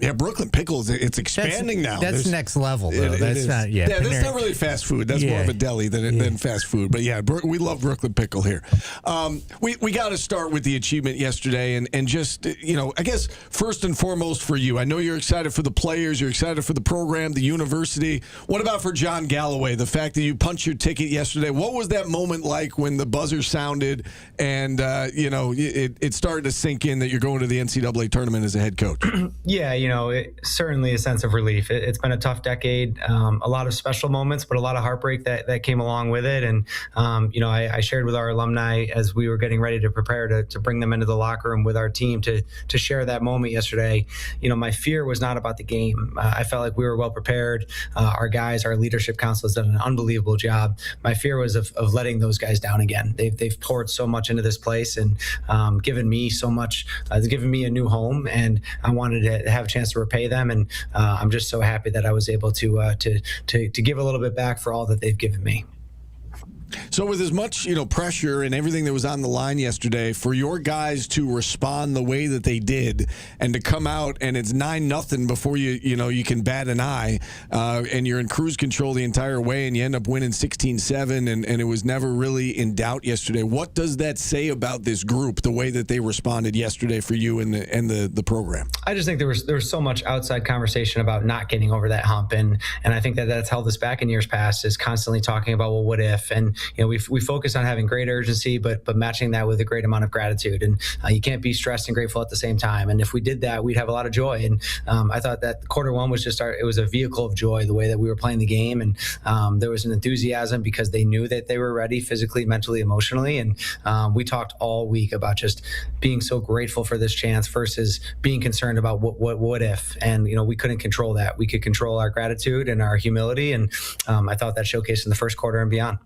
Yeah, Brooklyn Pickles, it's expanding now. That's next level, though. That's not, that's not really fast food. That's more of a deli than fast food. But yeah, we love Brooklyn Pickle here. We got to start with the achievement yesterday and just, I guess first and foremost for you. I know you're excited for the players. You're excited for the program, the university. What about for John Galloway, the fact that you punched your ticket yesterday? What was that moment like when the buzzer sounded and, it started to sink in that you're going to the NCAA tournament as a head coach? Yeah, certainly a sense of relief. It's been a tough decade, a lot of special moments, but a lot of heartbreak that came along with it. And, I shared with our alumni as we were getting ready to prepare to bring them into the locker room with our team to share that moment yesterday. My fear was not about the game. I felt like we were well prepared. Our guys, our leadership council has done an unbelievable job. My fear was of letting those guys down again. They've poured so much into this place and given me so much, given me a new home, and I wanted to have a chance to repay them, and I'm just so happy that I was able to give a little bit back for all that they've given me. So with as much, pressure and everything that was on the line yesterday, for your guys to respond the way that they did and to come out and it's 9-0 before you can bat an eye, and you're in cruise control the entire way and you end up winning 16-7 and it was never really in doubt yesterday. What does that say about this group, the way that they responded yesterday for you and the program? I just think there was so much outside conversation about not getting over that hump, and I think that's held us back in years past, is constantly talking about, well, what if? And we focus on having great urgency, but matching that with a great amount of gratitude. And you can't be stressed and grateful at the same time. And if we did that, we'd have a lot of joy. And I thought that quarter one was it was a vehicle of joy, the way that we were playing the game. And there was an enthusiasm because they knew that they were ready physically, mentally, emotionally. And we talked all week about just being so grateful for this chance versus being concerned about what if. And, we couldn't control that. We could control our gratitude and our humility. And I thought that showcased in the first quarter and beyond.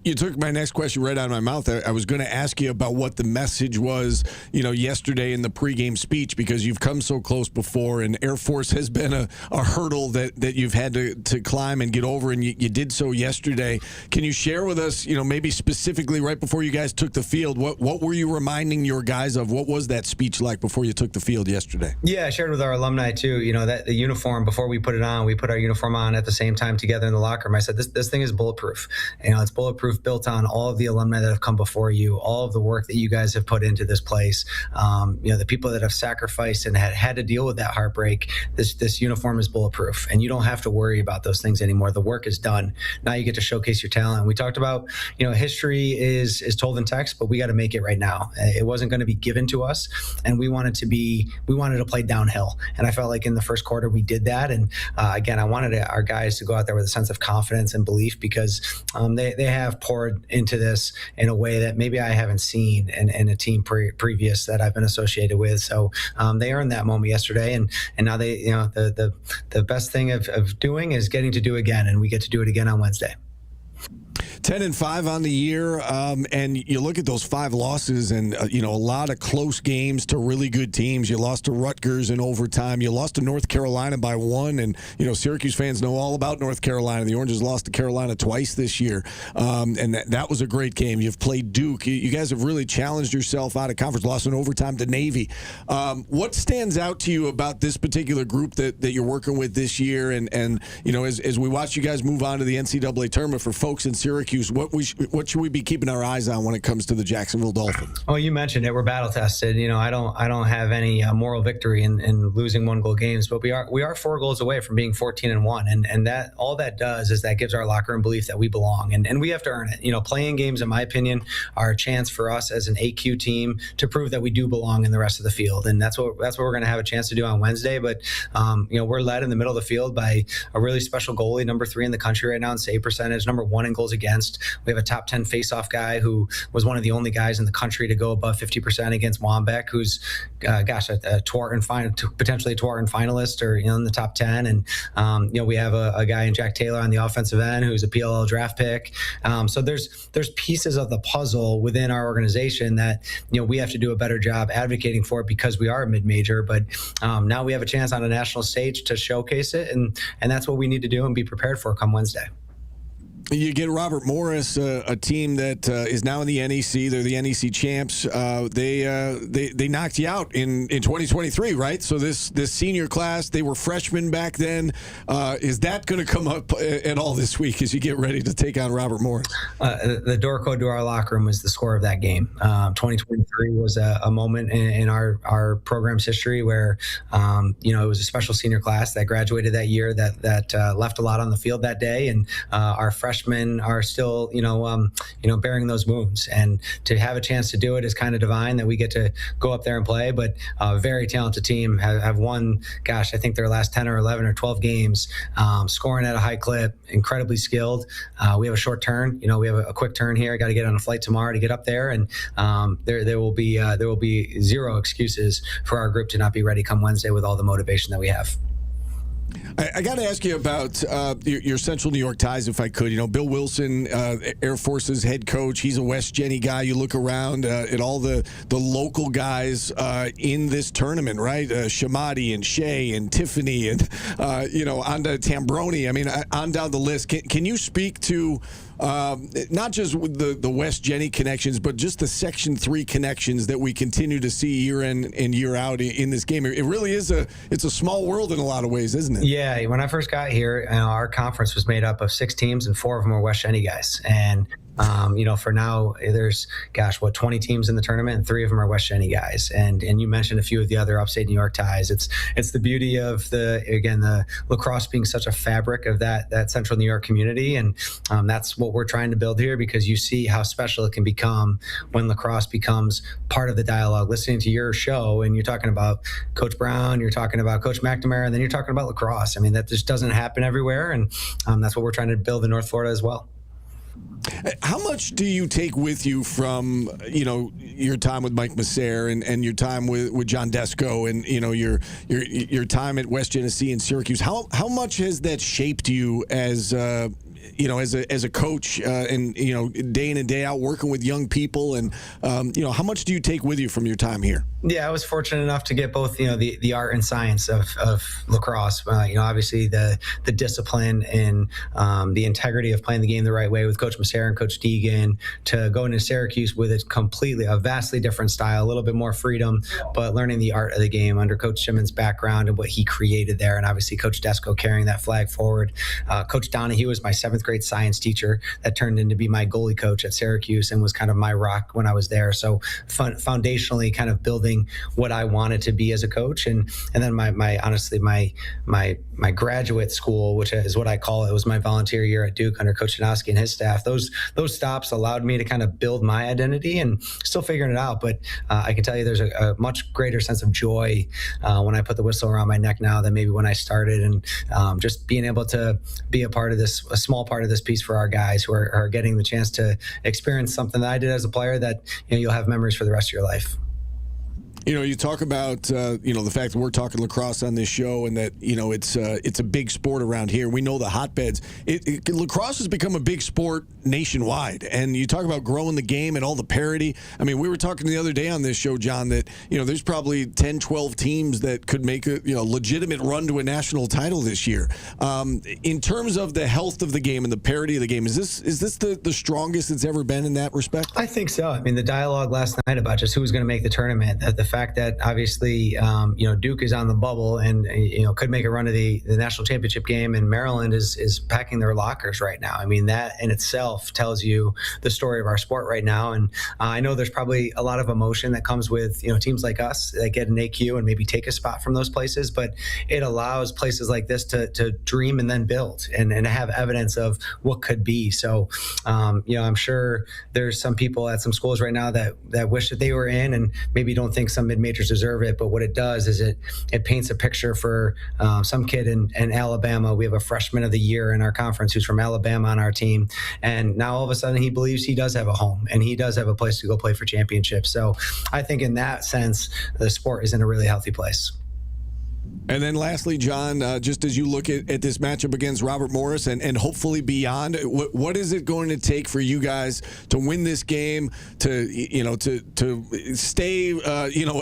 You took my next question right out of my mouth. I was going to ask you about what the message was, yesterday in the pregame speech, because you've come so close before, and Air Force has been a hurdle that you've had to climb and get over, and you did so yesterday. Can you share with us, maybe specifically right before you guys took the field, what were you reminding your guys of? What was that speech like before you took the field yesterday? Yeah, I shared with our alumni too, that the uniform, before we put it on, we put our uniform on at the same time together in the locker room. I said, this thing is bulletproof. It's bulletproof, built on all of the alumni that have come before you, all of the work that you guys have put into this place, the people that have sacrificed and had to deal with that heartbreak. This uniform is bulletproof, and you don't have to worry about those things anymore. The work is done. Now you get to showcase your talent. We talked about, history is told in text, but we got to make it right now. It wasn't going to be given to us, and we wanted to play downhill. And I felt like in the first quarter we did that. And again, I wanted our guys to go out there with a sense of confidence and belief, because they have poured into this in a way that maybe I haven't seen in a team previous that I've been associated with. So they earned that moment yesterday, and now they, the best thing of doing is getting to do again, and we get to do it again on Wednesday. 10-5 on the year, and you look at those 5 losses, and a lot of close games to really good teams. You lost to Rutgers in overtime. You lost to North Carolina by 1, and Syracuse fans know all about North Carolina. The Oranges lost to Carolina twice this year, and that was a great game. You've played Duke. You guys have really challenged yourself out of conference. Lost in overtime to Navy. What stands out to you about this particular group that you're working with this year? And as we watch you guys move on to the NCAA tournament, for folks in Syracuse, what should we be keeping our eyes on when it comes to the Jacksonville Dolphins? Well, you mentioned it. We're battle tested. I don't have any moral victory in losing 1-goal games, but we are 4 goals away from being 14-1, and that all that does is that gives our locker room belief that we belong, and we have to earn it. Playing games, in my opinion, are a chance for us as an AQ team to prove that we do belong in the rest of the field, and that's what we're going to have a chance to do on Wednesday. But we're led in the middle of the field by a really special goalie, number 3 in the country right now in save percentage, number 1 in goals against. against. We have a top 10 faceoff guy who was one of the only guys in the country to go above 50% against Wambeck, who's, a potentially a Tewaaraton finalist or in the top 10. And, we have a guy in Jack Taylor on the offensive end who's a PLL draft pick. So there's pieces of the puzzle within our organization that, we have to do a better job advocating for because we are a mid-major. But now we have a chance on a national stage to showcase it. And that's what we need to do and be prepared for come Wednesday. You get Robert Morris, a team that is now in the NEC. They're the NEC champs. They knocked you out in 2023, right? So this senior class, they were freshmen back then. Is that going to come up at all this week as you get ready to take on Robert Morris? The door code to our locker room was the score of that game. 2023 was a moment in our program's history where, it was a special senior class that graduated that year that left a lot on the field that day, and our freshmen are still, bearing those wounds. And to have a chance to do it is kind of divine that we get to go up there and play. But a very talented team have won, I think their last 10 or 11 or 12 games, scoring at a high clip, incredibly skilled. We have a short turn. We have a quick turn here. I got to get on a flight tomorrow to get up there. And there will be zero excuses for our group to not be ready come Wednesday with all the motivation that we have. I got to ask you about your Central New York ties, if I could. Bill Wilson, Air Force's head coach, he's a West Jenny guy. You look around at all the local guys in this tournament, right? Shamati and Shea and Tiffany and, on to Tambroni. I mean, on down the list. Can you speak to not just the West Jenny connections, but just the Section 3 connections that we continue to see year in and year out in this game? It really is it's a small world in a lot of ways, isn't it? Yeah, when I first got here, our conference was made up of 6 teams, and 4 of them were West Jenny guys. And for now, there's 20 teams in the tournament, and 3 of them are West Jenny guys. And you mentioned a few of the other upstate New York ties. It's the beauty of the lacrosse being such a fabric of that Central New York community, and that's what we're trying to build here, because you see how special it can become when lacrosse becomes part of the dialogue. Listening to your show, and you're talking about Coach Brown, you're talking about Coach McNamara, and then you're talking about lacrosse. I mean, that just doesn't happen everywhere, and that's what we're trying to build in North Florida as well. How much do you take with you from, your time with Mike McAllister and your time with John Desko and, your time at West Genesee and Syracuse? How much has that shaped you as as a coach and, day in and day out working with young people? And, how much do you take with you from your time here? Yeah, I was fortunate enough to get both, the art and science of lacrosse. Obviously the discipline and the integrity of playing the game the right way with Coach Masser and Coach Deegan, to go into Syracuse with a vastly different style, a little bit more freedom, but learning the art of the game under Coach Simmons' background and what he created there. And obviously Coach Desko carrying that flag forward. Coach Donahue was my 7th grade science teacher that turned into be my goalie coach at Syracuse and was kind of my rock when I was there. So foundationally kind of building what I wanted to be as a coach. And then my graduate school, which is what I call it, was my volunteer year at Duke under Coach Janowski and his staff. Those stops allowed me to kind of build my identity, and still figuring it out. But I can tell you there's a much greater sense of joy when I put the whistle around my neck now than maybe when I started. And just being able to be a small part of this piece for our guys who are getting the chance to experience something that I did as a player that you'll have memories for the rest of your life. You talk about, the fact that we're talking lacrosse on this show, and that, it's a big sport around here. We know the hotbeds. Lacrosse has become a big sport nationwide. And you talk about growing the game and all the parity. I mean, we were talking the other day on this show, John, that, there's probably 10, 12 teams that could make a, legitimate run to a national title this year. In terms of the health of the game and the parity of the game, is this the strongest it's ever been in that respect? I think so. I mean, the dialogue last night about just who was going to make the tournament, the fact that obviously, Duke is on the bubble and, could make a run to the national championship game, and Maryland is packing their lockers right now. I mean, that in itself tells you the story of our sport right now. And I know there's probably a lot of emotion that comes with, teams like us that get an AQ and maybe take a spot from those places, but it allows places like this to dream and then build and have evidence of what could be. So, I'm sure there's some people at some schools right now that wish that they were in and maybe don't think some some mid-majors deserve it, but what it does is it paints a picture for some kid in Alabama. We have a freshman of the year in our conference who's from Alabama on our team, and now all of a sudden he believes he does have a home and he does have a place to go play for championships. So I think in that sense, the sport is in a really healthy place. And then lastly, John, just as you look at this matchup against Robert Morris and hopefully beyond, what is it going to take for you guys to win this game, to stay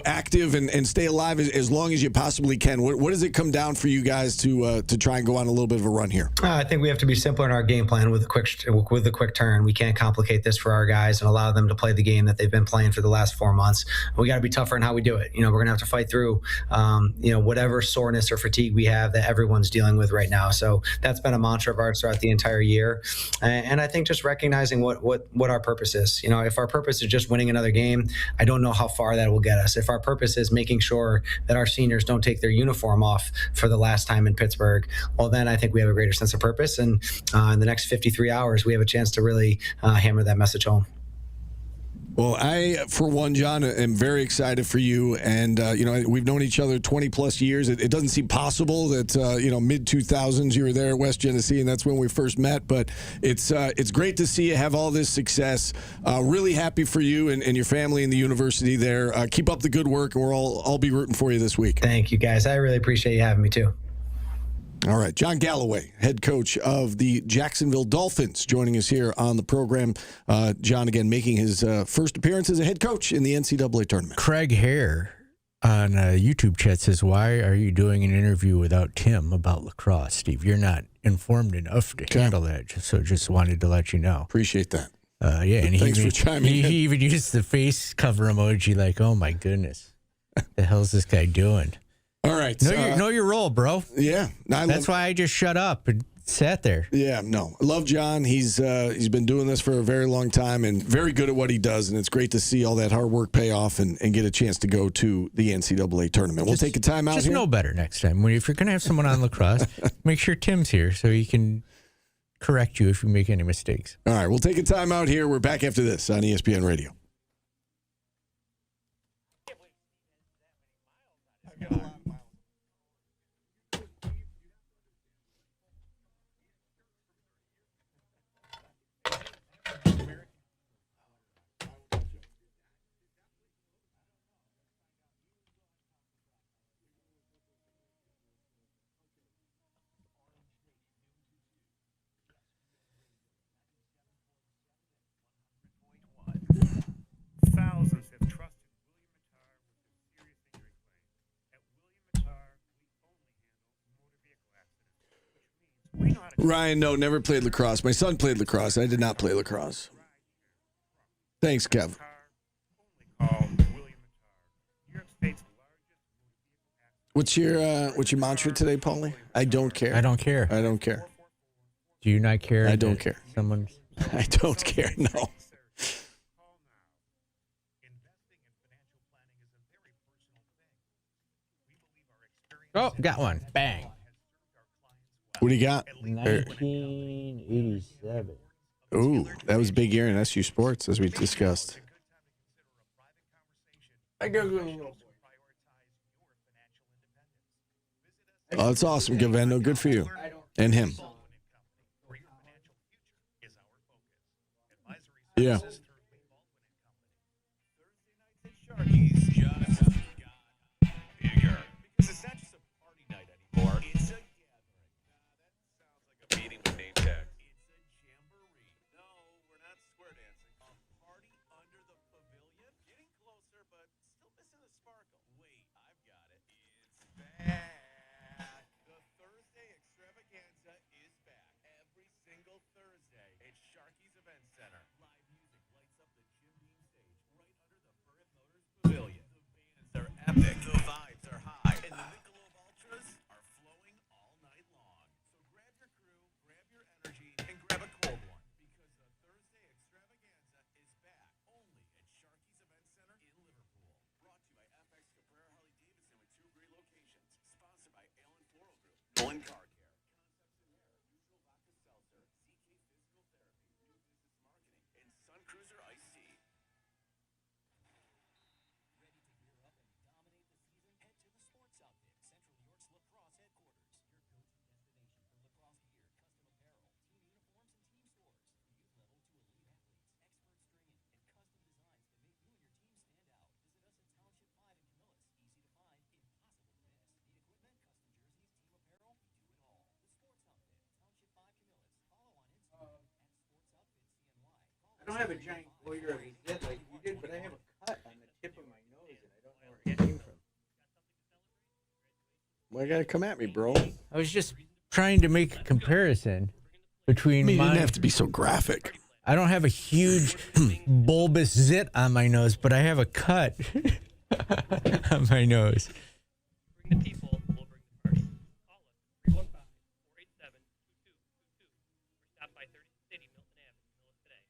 active and stay alive as long as you possibly can? What does it come down for you guys to try and go on a little bit of a run here? I think we have to be simpler in our game plan with a quick turn. We can't complicate this for our guys and allow them to play the game that they've been playing for the last 4 months. We got to be tougher in how we do it. We're going to have to fight through whatever soreness or fatigue we have that everyone's dealing with right now. So that's been a mantra of ours throughout the entire year. And I think just recognizing what our purpose is. If our purpose is just winning another game, I don't know how far that will get us. If our purpose is making sure that our seniors don't take their uniform off for the last time in Pittsburgh, well, then I think we have a greater sense of purpose. And in the next 53 hours, we have a chance to really hammer that message home. Well, I, for one, John, am very excited for you. And, we've known each other 20-plus years. It doesn't seem possible that, mid-2000s you were there at West Genesee, and that's when we first met. But it's great to see you have all this success. Really happy for you and your family and the university there. Keep up the good work, and I'll be rooting for you this week. Thank you, guys. I really appreciate you having me, too. All right, John Galloway, head coach of the Jacksonville Dolphins, joining us here on the program. John, again, making his first appearance as a head coach in the NCAA tournament. Craig Hare on YouTube chat says, why are you doing an interview without Tim about lacrosse, Steve? You're not informed enough to handle that, so just wanted to let you know. Appreciate that. And thanks for chiming in. He even used the face cover emoji like, oh, my goodness. The hell's this guy doing? All right. Know your role, bro. Yeah. That's why I just shut up and sat there. Yeah, no. I love John. He's been doing this for a very long time and very good at what he does, and it's great to see all that hard work pay off and get a chance to go to the NCAA tournament. We'll take a time out here. Just know better next time. If you're going to have someone on lacrosse, make sure Tim's here so he can correct you if you make any mistakes. All right, we'll take a time out here. We're back after this on ESPN Radio. Ryan, no, never played lacrosse. My son played lacrosse. I did not play lacrosse. Thanks, Kev. What's your mantra today, Paulie? I don't care. I don't care. I don't care. Do you not care? I don't care. I don't care, no. Oh, got one. Bang. What do you got? 1987. Ooh, that was a big year in SU sports, as we discussed. Oh, that's awesome, Gavendo. Good for you. And him. Yeah. Epic. The vibes are high, and the Michelob Ultras are flowing all night long. So grab your crew, grab your energy, and grab a cold one, because the Thursday extravaganza is back only at Sharky's Event Center in Liverpool. Brought to you by FX Cabrera Harley Davidson with 2 great locations, don't have a giant goiter of a zit like you did, but I have a cut on the tip of my nose, and I don't know where it came from. Why you gotta come at me, bro? I was just trying to make a comparison between You didn't have to be so graphic. I don't have a huge bulbous zit on my nose, but I have a cut on my nose. Bring the people, we'll bring the first. Call us 315-487-2222. We're stopped by 30th City, Milton Ave, in the middle of today.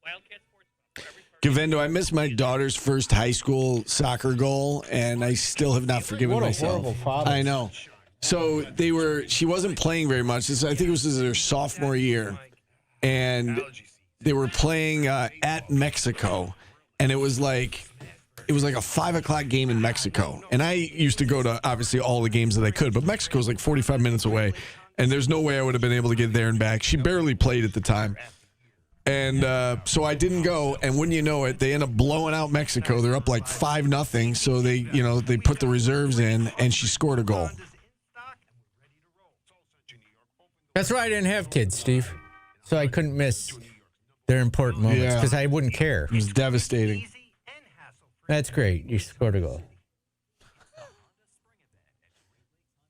Wildcat Sports Club, for every Gavendo, I missed my daughter's first high school soccer goal, and I still have not forgiven What a myself. horrible father. I know. So she wasn't playing very much. I think it was her sophomore year, and they were playing at Mexico, and it was like a 5:00 game in Mexico. And I used to go to obviously all the games that I could, but Mexico was like 45 minutes away, and there's no way I would have been able to get there and back. She barely played at the time. And so I didn't go, and wouldn't you know it, they end up blowing out Mexico. They're up like 5-0, so they put the reserves in, and she scored a goal. That's why I didn't have kids, Steve. So I couldn't miss their important moments because I wouldn't care. It was devastating. That's great. You scored a goal.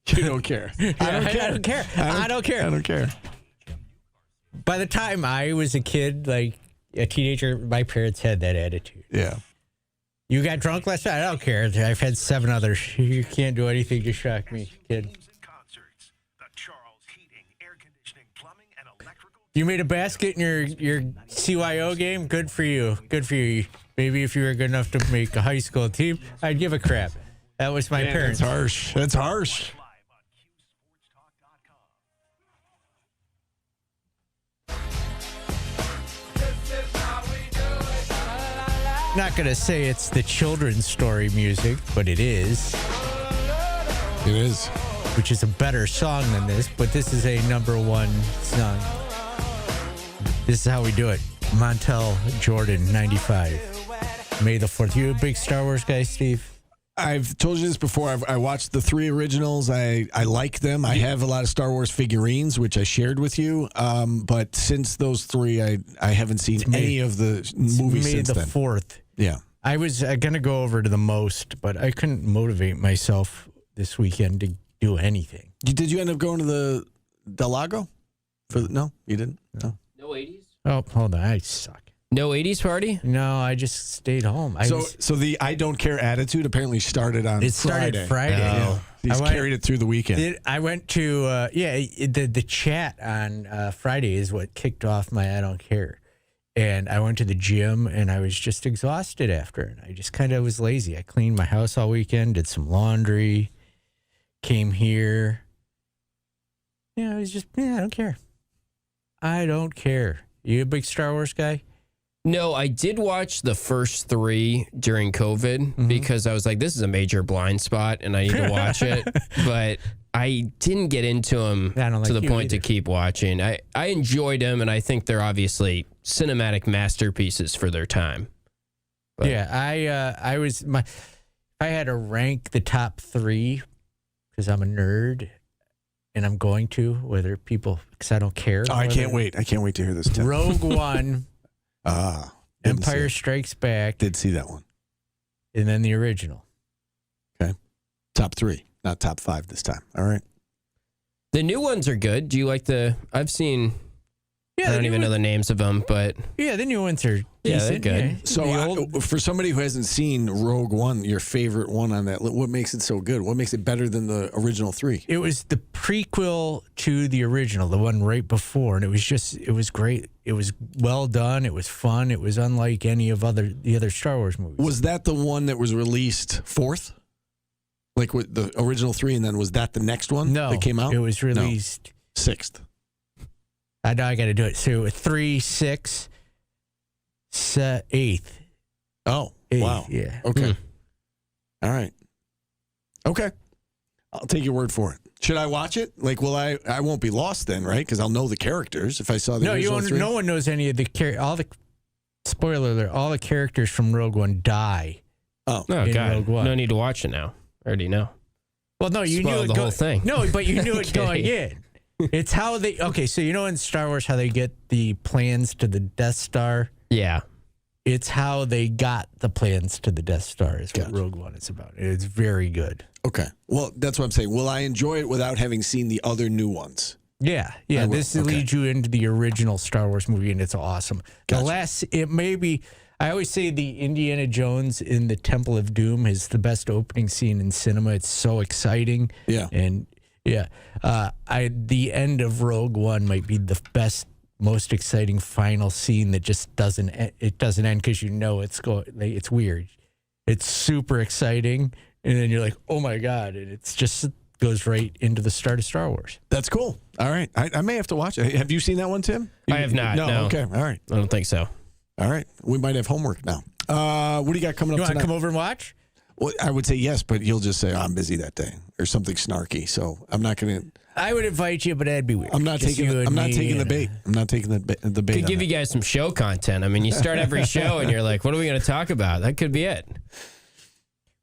You don't care. I don't care. I don't care. By the time I was a kid, like a teenager, my parents had that attitude. Yeah. You got drunk last night? I don't care. I've had 7 others. You can't do anything to shock me, kid. You made a basket in your CYO game? Good for you. Good for you. Maybe if you were good enough to make a high school team, I'd give a crap. That was my parents. That's harsh. That's harsh. Not going to say it's the children's story music, but it is. It is. Which is a better song than this, but this is a #1 song. This is how we do it. Montel Jordan, 95. May the 4th. You a big Star Wars guy, Steve? I've told you this before. I watched the 3 originals. I like them. I have a lot of Star Wars figurines, which I shared with you. But since those 3, I haven't seen any of the movies since then. May the 4th. Yeah. I was going to go over to the most, but I couldn't motivate myself this weekend to do anything. Did you end up going to the Del Lago? No, you didn't? No 80s? Oh, hold on. I suck. No 80s party? No, I just stayed home. So the I don't care attitude apparently started on Friday. It started Friday. Yeah. He's carried it through the weekend. I went to, the chat on Friday is what kicked off my I don't care. And I went to the gym, and I was just exhausted after it. I just kind of was lazy. I cleaned my house all weekend, did some laundry, came here. I was just, I don't care. I don't care. You a big Star Wars guy? No, I did watch the first 3 during COVID because I was like, this is a major blind spot and I need to watch it. But I didn't get into them to the point to keep watching. I enjoyed them, and I think they're obviously cinematic masterpieces for their time. But if I had to rank the top 3, because I'm a nerd, and I'm going to, because I don't care. Oh, I can't wait. I can't wait to hear this. Rogue One. Empire Strikes Back. Did see that one. And then the original. Okay. Top 3, not top 5 this time. All right. The new ones are good. Do you like I've seen, I don't even know the names of them, but. Yeah, the new ones are decent. They're good. Yeah. So for somebody who hasn't seen Rogue One, your favorite one on that, what makes it so good? What makes it better than the original 3? It was the prequel to the original, the one right before, and it was great. It was well done. It was fun. It was unlike any of the other Star Wars movies. Was that the one that was released 4th? Like with the original 3, and then was that the next one that came out? It was released 6th. I know I got to do it. So 3, 6, 8th. Oh, 8th, wow. Yeah. Okay. All right. Okay. I'll take your word for it. Should I watch it? Like, I won't be lost then, right? Because I'll know the characters if I saw the original 3. No one knows any of the spoiler alert, all the characters from Rogue One die. Oh, God. Rogue One. No need to watch it now. I already know. Well, no, you Spoiled knew the whole thing. No, but you knew it going in. It's how so in Star Wars, how they get the plans to the Death Star? Yeah. It's how they got the plans to the Death Star is what Rogue One is about. It's very good. Okay. Well, that's what I'm saying. Will I enjoy it without having seen the other new ones? Yeah. This leads you into the original Star Wars movie, and it's awesome. Gotcha. It may be. I always say the Indiana Jones in the Temple of Doom is the best opening scene in cinema. It's so exciting. Yeah. And the end of Rogue One might be the best, most exciting final scene that just doesn't end because it's weird. It's super exciting, and then you're like, oh my God, and it's just goes right into the start of Star Wars. That's cool. All right. I may have to watch it. Have you seen that one, Tim? I have not. No. Okay. All right. I don't think so. All right. We might have homework now. What do you got coming up tonight? You want to come over and watch? Well, I would say yes, but you'll just say, I'm busy that day or something snarky. So I'm not going to. I would invite you, but that'd be weird. I'm not taking the bait. I'm not taking the bait. Could give you guys some show content. I mean, you start every show and you're like, what are we going to talk about? That could be it.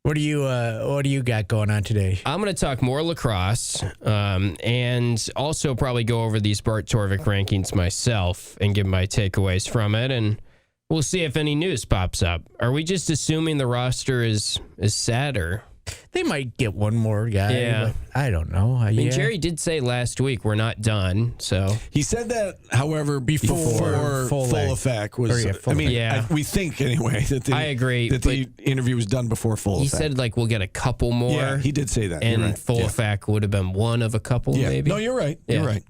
What do you got going on today? I'm going to talk more lacrosse and also probably go over these Bart Torvik rankings myself and give my takeaways from it. And we'll see if any news pops up. Are we just assuming the roster is set, or they might get one more guy? Yeah. But I don't know. I mean, Jerry did say last week we're not done. So he said that, however, before full effect was. We think anyway that I agree that the interview was done before full effect. He said like we'll get a couple more. Yeah, he did say that. And full effect would have been one of a couple, maybe. No, you're right. You're right.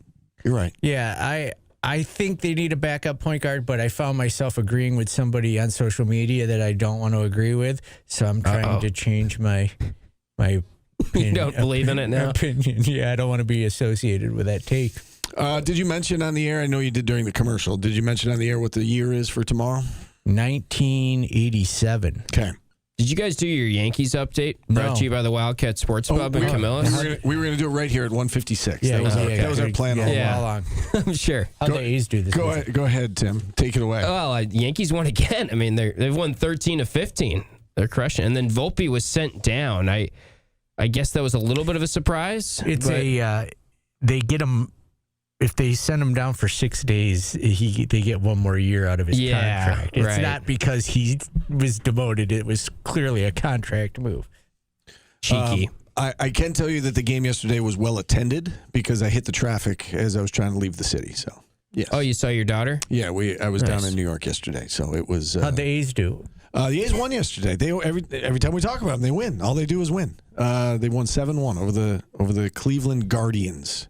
Yeah, I think they need a backup point guard, but I found myself agreeing with somebody on social media that I don't want to agree with, so I'm trying to change my opinion. You don't believe in it now? Opinion. Yeah, I don't want to be associated with that take. Did you mention on the air, I know you did during the commercial, did you mention on the air what the year is for tomorrow? 1987. Okay. Did you guys do your Yankees update? Brought to you by the Wildcat Sports Pub in Camillus? We were going to do it right here at 156. Yeah, that was our plan all along. I'm sure. How the A's do this? Go ahead, Tim. Take it away. Well, Yankees won again. I mean, they've won 13 of 15. They're crushing. And then Volpe was sent down. I guess that was a little bit of a surprise. They get him. If they send him down for 6 days, they get one more year out of his contract. It's not because he was demoted. It was clearly a contract move. Cheeky. I can tell you that the game yesterday was well attended because I hit the traffic as I was trying to leave the city. So, yeah. Oh, you saw your daughter? Yeah, I was down in New York yesterday, so it was. How'd the A's do? The A's won yesterday. They every time we talk about them, they win. All they do is win. They won 7-1 over the Cleveland Guardians.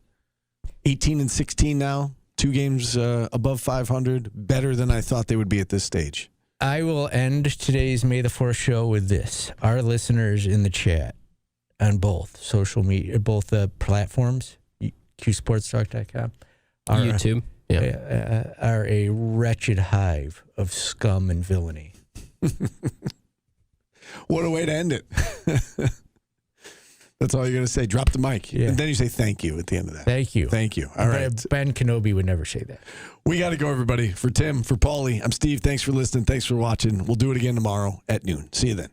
18-16 now, 2 games above 500, better than I thought they would be at this stage. I will end today's May the 4th show with this. Our listeners in the chat on both social media, both platforms, QSportsTalk.com, YouTube, are a wretched hive of scum and villainy. What a way to end it. That's all you're going to say. Drop the mic. Yeah. And then you say thank you at the end of that. Thank you. Thank you. All right. Ben Kenobi would never say that. We got to go, everybody. For Tim, for Paulie, I'm Steve. Thanks for listening. Thanks for watching. We'll do it again tomorrow at noon. See you then.